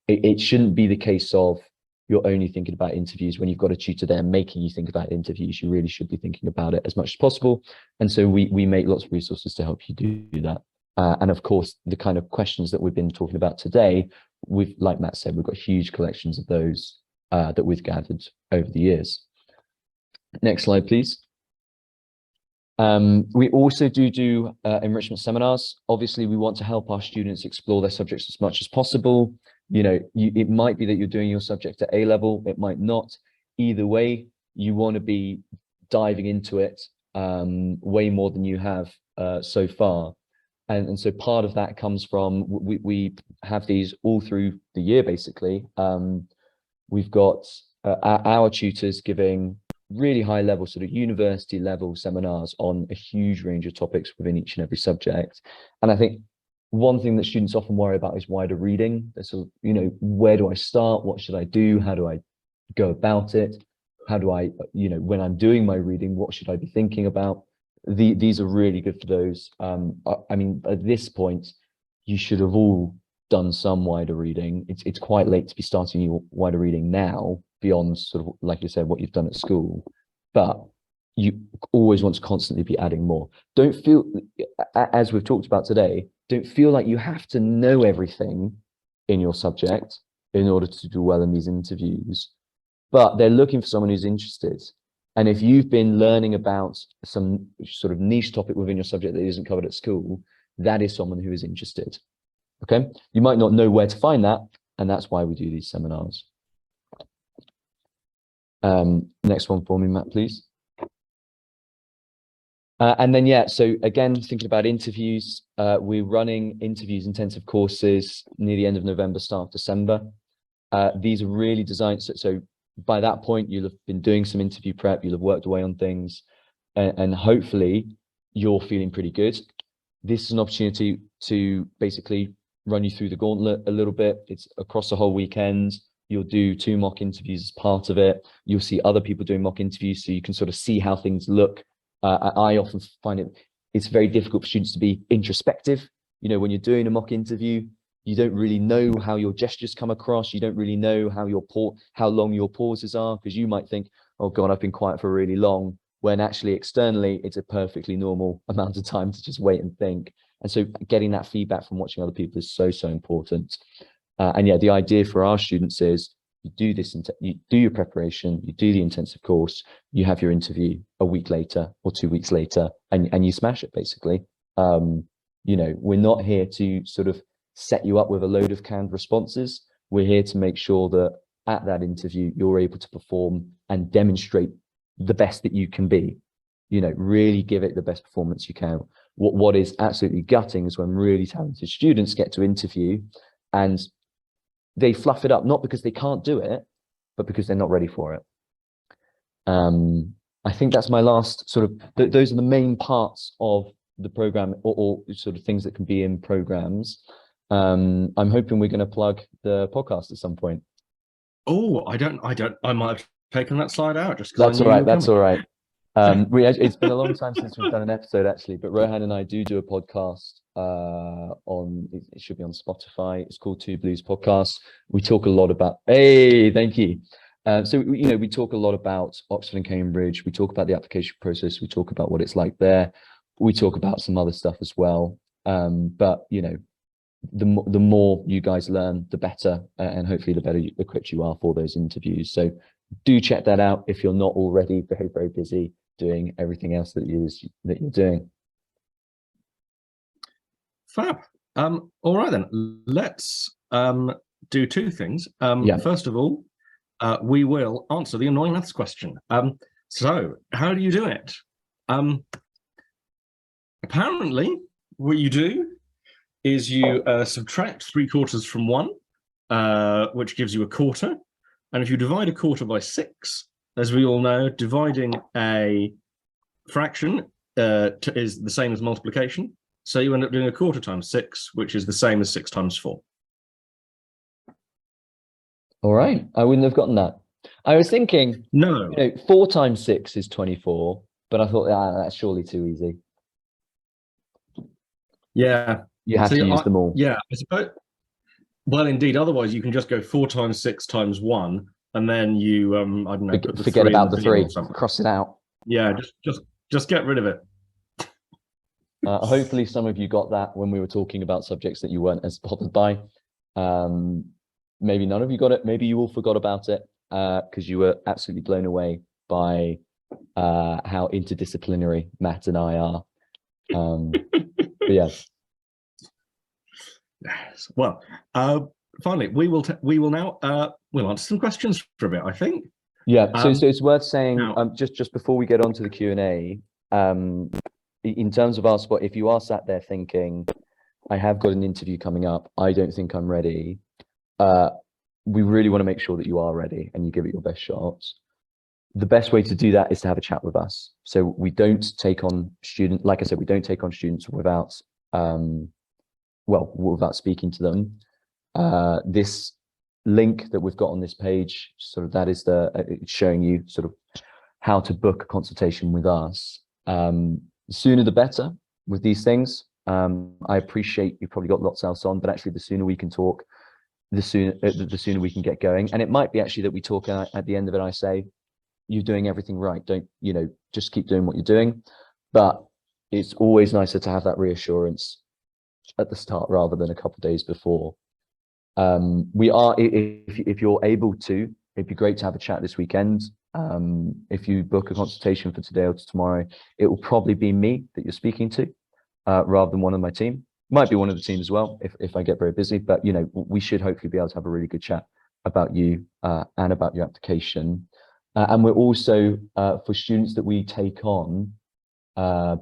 It shouldn't be the case of you're only thinking about interviews when you've got a tutor there making you think about interviews. You really should be thinking about it as much as possible. And so we make lots of resources to help you do that. And of course, the kind of questions that we've been talking about today, like Matt said, we've got huge collections of those that we've gathered over the years. Next slide, please. We also do enrichment seminars. Obviously, we want to help our students explore their subjects as much as possible. You know, it might be that you're doing your subject at A level, it might not. Either way, you want to be diving into it way more than you have so far. And so part of that comes from, we have these all through the year, basically. We've got our tutors giving really high level, sort of university level seminars on a huge range of topics within each and every subject. And I think one thing that students often worry about is wider reading. They're sort of, you know, where do I start? What should I do? How do I go about it? How do I, you know, when I'm doing my reading, what should I be thinking about? These are really good for those. I mean, at this point, you should have all done some wider reading. It's quite late to be starting your wider reading now, beyond sort of, like you said, what you've done at school. But you always want to constantly be adding more. Don't feel, as we've talked about today, don't feel like you have to know everything in your subject in order to do well in these interviews. But they're looking for someone who's interested. And if you've been learning about some sort of niche topic within your subject that isn't covered at school, that is someone who is interested. Okay, you might not know where to find that, and that's why we do these seminars. Next one for me, Matt, please. And then, yeah, so again, thinking about interviews, we're running interviews intensive courses near the end of November, start of December. These are really designed, so by that point, you'll have been doing some interview prep, you'll have worked away on things, and hopefully you're feeling pretty good. This is an opportunity to basically run you through the gauntlet a little bit. It's across the whole weekend. You'll do 2 mock interviews as part of it. You'll see other people doing mock interviews, so you can sort of see how things look. I often find it's very difficult for students to be introspective. You know, when you're doing a mock interview, you don't really know how your gestures come across. You don't really know how long your pauses are, because you might think, oh God, I've been quiet for really long, when actually externally, it's a perfectly normal amount of time to just wait and think. And so getting that feedback from watching other people is so, so important. And yeah, the idea for our students is you do this, you do your preparation, you do the intensive course, you have your interview a week later or 2 weeks later, and you smash it basically. You know, we're not here to sort of set you up with a load of canned responses. We're here to make sure that at that interview, you're able to perform and demonstrate the best that you can be. You know, really give it the best performance you can. What is absolutely gutting is when really talented students get to interview and they fluff it up, not because they can't do it, but because they're not ready for it. I think that's my last sort of, those are the main parts of the program, or sort of things that can be in programs. I'm hoping we're going to plug the podcast at some point. Oh, I might have taken that slide out just because That's all right. That's all right. It's been a long time since we've done an episode actually, but Rohan and I do a podcast on, it should be on Spotify. It's called Two Blues Podcast. We talk a lot about, hey, thank you. So, you know, we talk a lot about Oxford and Cambridge. We talk about the application process. We talk about what it's like there. We talk about some other stuff as well. But, you know, the more you guys learn, the better, and hopefully the better equipped you are for those interviews. So do check that out if you're not already very, very busy doing everything else that you're doing. Fab. All right then, let's do two things. First of all, we will answer the annoying maths question. So how do you do it? Apparently what you do is you subtract 3/4 from 1, which gives you a quarter. And if you divide a quarter by 6, as we all know, dividing a fraction is the same as multiplication. So you end up doing a quarter times 6, which is the same as 6 times 4. All right. I wouldn't have gotten that. I was thinking, no, 4 times 6 is 24, but I thought, that's surely too easy. Yeah. You have to use them all. Yeah, I suppose. Well, indeed. Otherwise, you can just go 4 times 6 times 1, and then you, I don't know, forget about the 3, cross it out. Yeah, just get rid of it. Hopefully, some of you got that when we were talking about subjects that you weren't as bothered by. Maybe none of you got it. Maybe you all forgot about it because you were absolutely blown away by how interdisciplinary Matt and I are. But yeah. Well, finally, we will now we'll answer some questions for a bit, I think. Yeah. So it's worth saying just before we get on to the Q&A, in terms of our spot, if you are sat there thinking, I have got an interview coming up, I don't think I'm ready. We really want to make sure that you are ready and you give it your best shots. The best way to do that is to have a chat with us. So we don't take on students, like I said, we don't take on students without, without speaking to them. This link that we've got on this page, sort of that is it's showing you sort of how to book a consultation with us. The sooner the better with these things. I appreciate you've probably got lots else on, but actually the sooner we can talk, the sooner we can get going. And it might be actually that we talk at the end of it, I say, you're doing everything right. Don't, just keep doing what you're doing. But it's always nicer to have that reassurance at the start rather than a couple of days before. We are, if you're able to, it'd be great to have a chat this weekend. If you book a consultation for today or tomorrow, it will probably be me that you're speaking to, rather than one of my team. Might be one of the team as well if I get very busy, but we should hopefully be able to have a really good chat about you and about your application. And we're also for students that we take on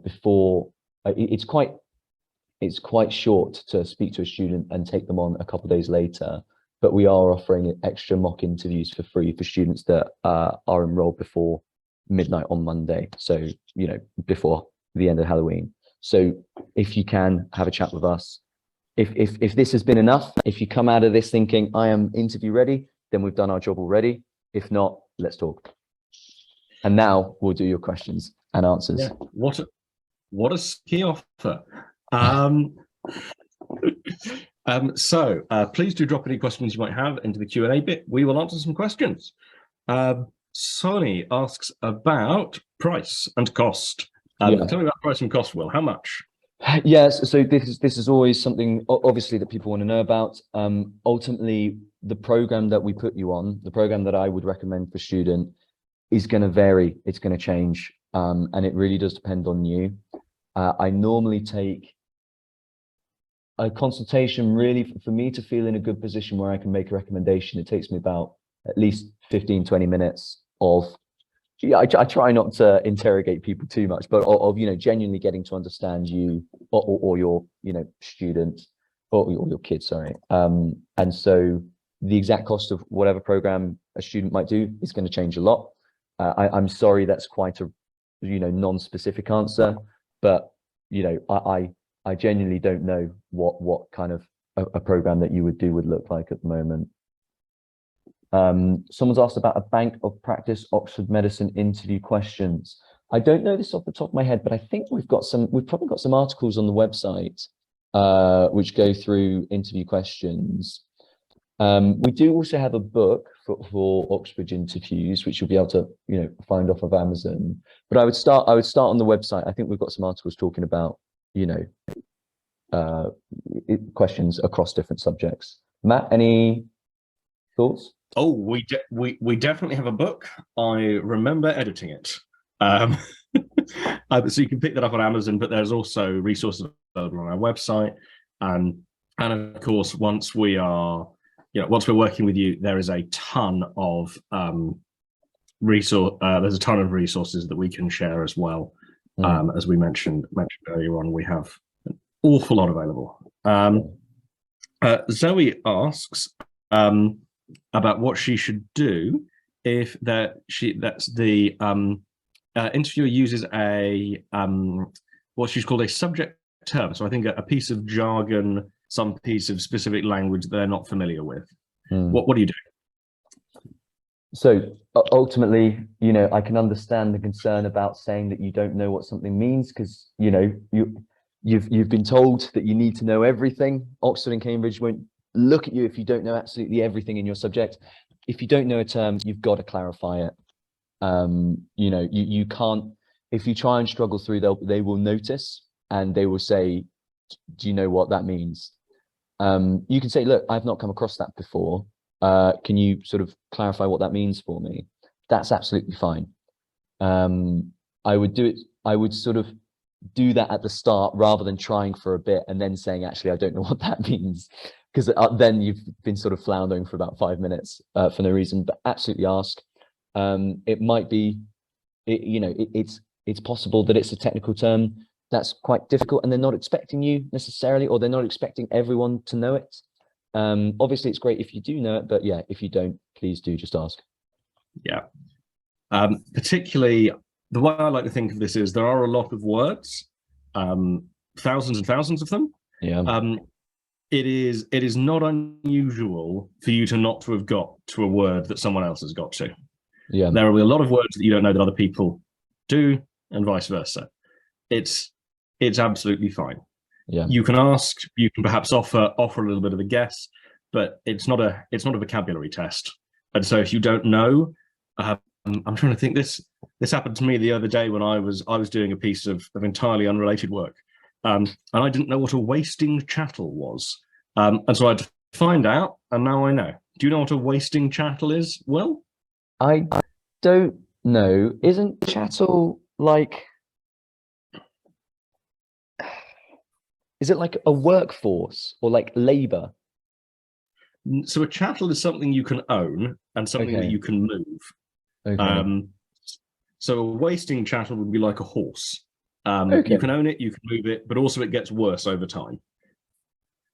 before, it's quite short to speak to a student and take them on a couple of days later, but we are offering extra mock interviews for free for students that are enrolled before midnight on Monday. So, before the end of Halloween. So if you can have a chat with us, if this has been enough, if you come out of this thinking I am interview ready, then we've done our job already. If not, let's talk. And now we'll do your questions and answers. Yeah. What a key offer. So please do drop any questions you might have into the Q&A bit. We will answer some questions. Sonny asks about price and cost. Yeah. Tell me about price and cost, Will. How much? Yes, so this is always something obviously that people want to know about. Ultimately, the program that we put you on, the program that I would recommend for student, is going to vary. It's going to change, and it really does depend on you. I normally take a consultation. Really, for me to feel in a good position where I can make a recommendation, it takes me about at least 15-20 minutes of, yeah, I try not to interrogate people too much, but of genuinely getting to understand you or your student or your kid, sorry. And so the exact cost of whatever program a student might do is going to change a lot. I'm sorry, that's quite a non-specific answer, but I genuinely don't know what kind of a program that you would do would look like at the moment. Someone's asked about a bank of practice Oxford medicine interview questions. I don't know this off the top of my head, but I think we've probably got some articles on the website which go through interview questions. We do also have a book for Oxbridge interviews, which you'll be able to find off of Amazon. But I would start on the website. I think we've got some articles talking about questions across different subjects. Matt, any thoughts? Oh, we definitely have a book. I remember editing it. So you can pick that up on Amazon, but there's also resources available on our website. And of course, once we're working with you, there is a ton of there's a ton of resources that we can share as well. As we mentioned earlier on, we have an awful lot available. Zoe asks about what she should do if the interviewer uses a what she's called a subject term. So I think a piece of jargon, some piece of specific language that they're not familiar with. What do you do? So ultimately, I can understand the concern about saying that you don't know what something means, because you've been told that you need to know everything. Oxford and Cambridge won't look at you if you don't know absolutely everything in your subject. If you don't know a term, you've got to clarify it. You can't, if you try and struggle through, they will notice and they will say, do you know what that means? You can say, look, I've not come across that before. Can you sort of clarify what that means for me? That's absolutely fine. I would sort of do that at the start rather than trying for a bit and then saying, actually, I don't know what that means, because then you've been sort of floundering for about 5 minutes for no reason. But absolutely ask. It might be, it's possible that it's a technical term that's quite difficult and they're not expecting you necessarily, or they're not expecting everyone to know it. Obviously, it's great if you do know it, but yeah, if you don't, please do just ask. Yeah. Particularly, the way I like to think of this is there are a lot of words, thousands and thousands of them. Yeah. It is not unusual for you to not to have got to a word that someone else has got to. Yeah. There will be a lot of words that you don't know that other people do, and vice versa. It's absolutely fine. Yeah. You can ask, you can perhaps offer a little bit of a guess, but it's not a vocabulary test. And so if you don't know, I'm trying to think. This happened to me the other day when I was doing a piece of entirely unrelated work, and I didn't know what a wasting chattel was, and so I had to find out, and now I know. Do you know what a wasting chattel is? Will? I don't know. Isn't chattel like? Is it like a workforce or like labor? So a chattel is something you can own and something that you can move. Okay. So a wasting chattel would be like a horse. You can own it, you can move it, but also it gets worse over time.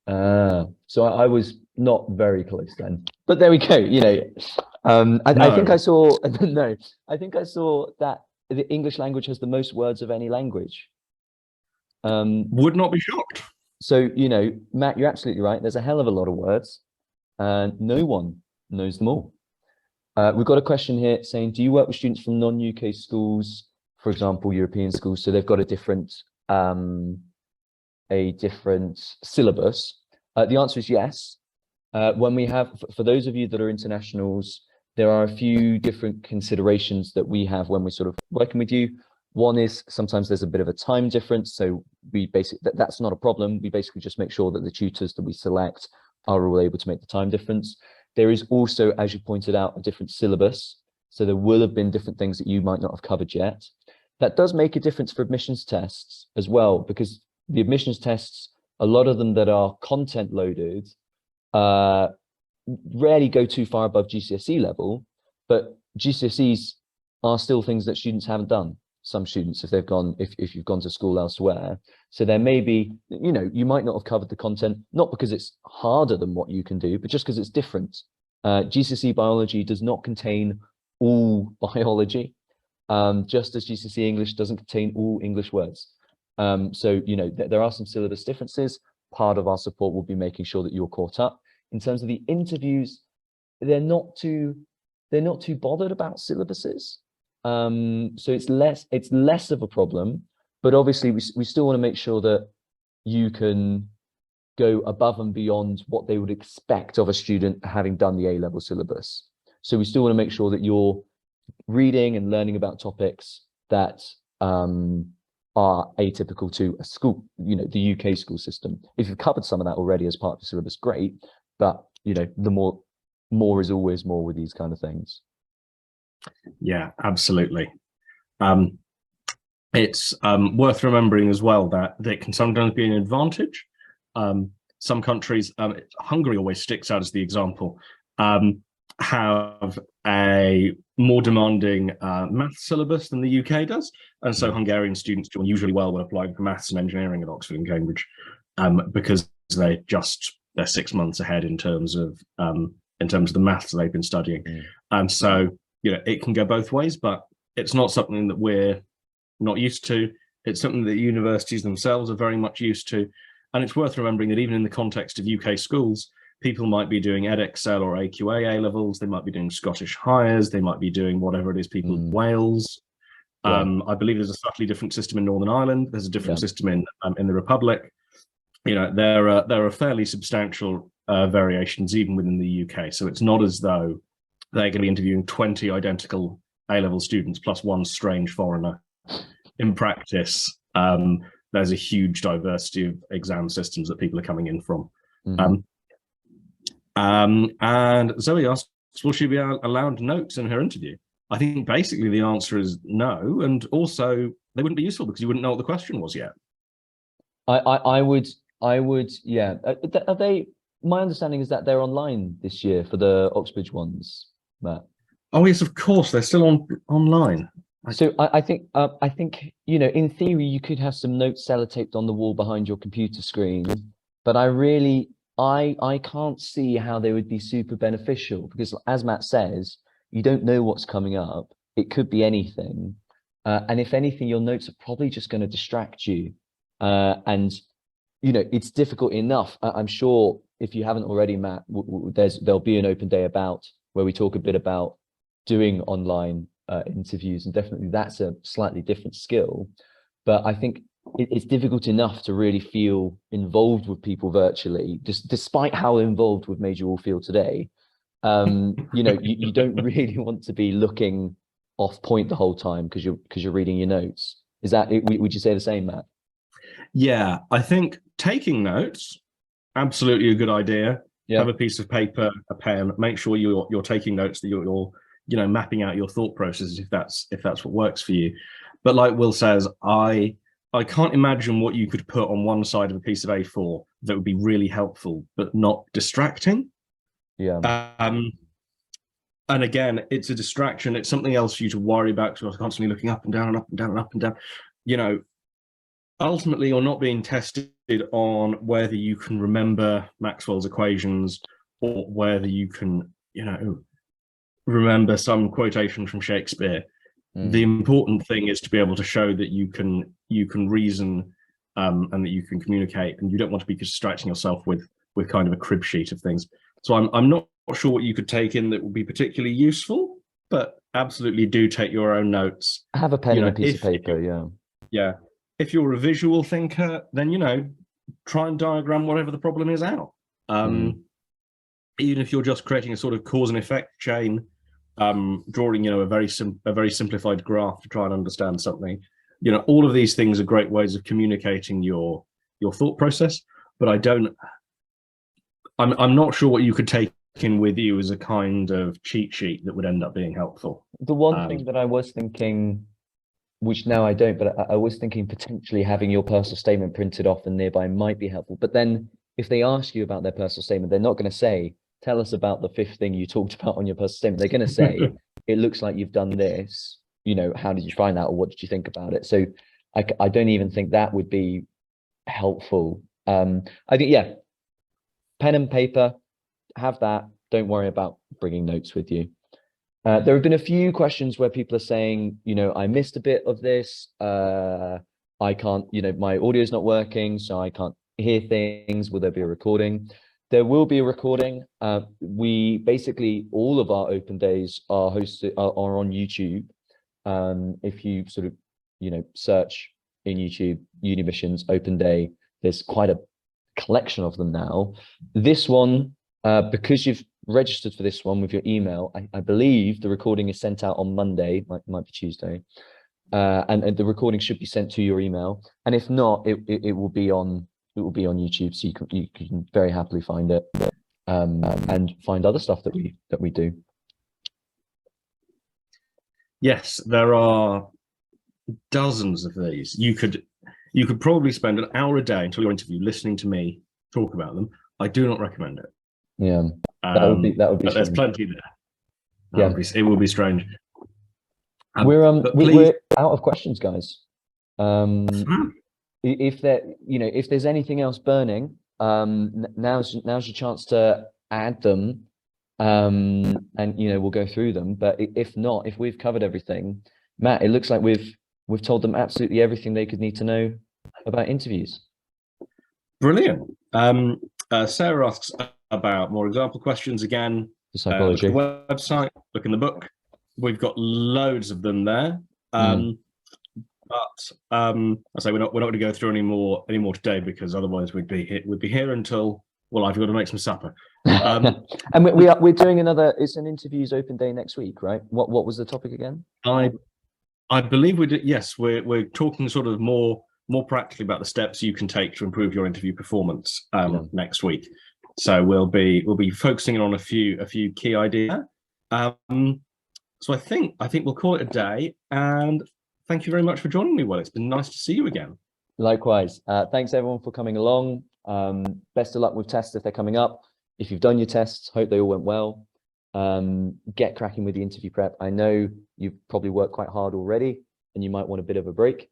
So I was not very close then, but there we go. I think I saw no. I think I saw that the English language has the most words of any language. Would not be shocked. So Matt, you're absolutely right. There's a hell of a lot of words, and no one knows them all. We've got a question here saying, do you work with students from non-UK schools, for example, European schools? So they've got a different syllabus. The answer is yes. When we have, for those of you that are internationals, there are a few different considerations that we have when we're sort of working with you. One is sometimes there's a bit of a time difference. So we basically, that's not a problem. We basically just make sure that the tutors that we select are all able to make the time difference. There is also, as you pointed out, a different syllabus. So there will have been different things that you might not have covered yet. That does make a difference for admissions tests as well, because the admissions tests, a lot of them that are content loaded, rarely go too far above GCSE level, but GCSEs are still things that students haven't done. Some students, if they've gone, if you've gone to school elsewhere. So there may be, you know, you might not have covered the content, not because it's harder than what you can do, but just because it's different. GCSE biology does not contain all biology, just as GCSE English doesn't contain all English words. So, you know, there are some syllabus differences. Part of our support will be making sure that you're caught up. In terms of the interviews, they're not too bothered about syllabuses. So it's less of a problem, but obviously we still want to make sure that you can go above and beyond what they would expect of a student having done the A-level syllabus. So we still want to make sure that you're reading and learning about topics that are atypical to a school, you know, the UK school system. If you've covered some of that already as part of the syllabus, great. But, you know, the more is always more with these kind of things. Yeah, absolutely. It's worth remembering as well that it can sometimes be an advantage. Some countries, Hungary always sticks out as the example, have a more demanding math syllabus than the UK does. And so Hungarian students do usually well when applying for maths and engineering at Oxford and Cambridge, because they're 6 months ahead in terms of the maths they've been studying. And so, you know, it can go both ways, but it's not something that we're not used to. It's something that universities themselves are very much used to. And it's worth remembering that even in the context of UK schools, people might be doing Edexcel or AQA A-levels, they might be doing Scottish Highers, they might be doing whatever it is people in Wales. Yeah. I believe there's a slightly different system in Northern Ireland. There's a different system in the Republic. You know, there are fairly substantial variations even within the UK. So it's not as though they're going to be interviewing 20 identical A-level students plus one strange foreigner. In practice, there's a huge diversity of exam systems that people are coming in from. And Zoe asks, will she be allowed notes in her interview? I think basically the answer is no, and also they wouldn't be useful because you wouldn't know what the question was yet. I would, yeah. Are they? My understanding is that they're online this year for the Oxbridge ones, Matt. Oh yes, of course, they're still online. So I think you know, in theory you could have some notes sellotaped on the wall behind your computer screen, but I can't see how they would be super beneficial because, as Matt says, you don't know what's coming up. It could be anything, and if anything, your notes are probably just going to distract you. And you know, it's difficult enough. I'm sure if you haven't already, Matt, there'll be an open day about where we talk a bit about doing online interviews, and definitely that's a slightly different skill. But I think it's difficult enough to really feel involved with people virtually, despite how involved we've made you all feel today. You know, you don't really want to be looking off point the whole time because you're reading your notes. Is that, would you say the same, Matt? Yeah, I think taking notes, absolutely a good idea. Yeah. Have a piece of paper, a pen, make sure you're taking notes, that you're you know, mapping out your thought processes if that's what works for you. But like Will says, I can't imagine what you could put on one side of a piece of A4 that would be really helpful but not distracting. Yeah. And again, it's a distraction. It's something else for you to worry about because you're constantly looking up and down and up and down and up and down. You know, ultimately, you're not being tested on whether you can remember Maxwell's equations or whether you can, you know, remember some quotation from Shakespeare. The important thing is to be able to show that you can reason and that you can communicate, and you don't want to be distracting yourself with kind of a crib sheet of things. So I'm not sure what you could take in that would be particularly useful, but absolutely do take your own notes. Have a pen and a piece of paper. Yeah. If you're a visual thinker, then, you know, try and diagram whatever the problem is out. Even if you're just creating a sort of cause and effect chain, drawing, you know, a very simplified graph to try and understand something. You know, all of these things are great ways of communicating your thought process. But I'm not sure what you could take in with you as a kind of cheat sheet that would end up being helpful. The one thing that I was thinking, which now I don't, but I was thinking potentially having your personal statement printed off and nearby might be helpful. But then if they ask you about their personal statement, they're not going to say, tell us about the fifth thing you talked about on your personal statement. They're going to say, it looks like you've done this, you know, how did you find that, or what did you think about it? So I don't even think that would be helpful. I think, yeah, pen and paper, have that. Don't worry about bringing notes with you. There have been a few questions where people are saying, you know, I missed a bit of this. I can't, you know, my audio is not working, so I can't hear things. Will there be a recording? There will be a recording. We basically, all of our open days are hosted, are on YouTube. If you sort of, you know, search in YouTube, UniAdmissions open day, there's quite a collection of them now. This one, because you've registered for this one with your email, I believe the recording is sent out on Monday, might be Tuesday, and the recording should be sent to your email. And if not, it will be on YouTube, so you can very happily find it, and find other stuff that we do. Yes, there are dozens of these. You could probably spend an hour a day until your interview listening to me talk about them. I do not recommend it. Yeah, that would be. But there's plenty there. Yeah, it will be strange. We're out of questions, guys. If there's anything else burning, now's your chance to add them, and you know, we'll go through them. But if not, if we've covered everything, Matt, it looks like we've told them absolutely everything they could need to know about interviews. Brilliant. Sarah asks about more example questions again. The psychology. Look at the website, look in the book. We've got loads of them there. But I say we're not going to go through any more today, because otherwise we'd be here until, well, I've got to make some supper. And we're doing another. It's an interviews open day next week, right? What was the topic again? I believe we did. Yes, we're talking sort of more practically about the steps you can take to improve your interview performance next week. So we'll be focusing on a few key ideas. So I think we'll call it a day, and thank you very much for joining me. Well, it's been nice to see you again. Likewise. Thanks everyone for coming along. Best of luck with tests if they're coming up. If you've done your tests, hope they all went well. Get cracking with the interview prep. I know you've probably worked quite hard already and you might want a bit of a break,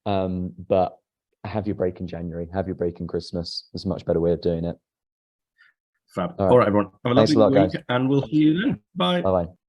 but have your break in January, have your break in Christmas. There's a much better way of doing it. Fab. All right, everyone. Have a lovely week, guys. And we'll see you then. Bye. Bye-bye.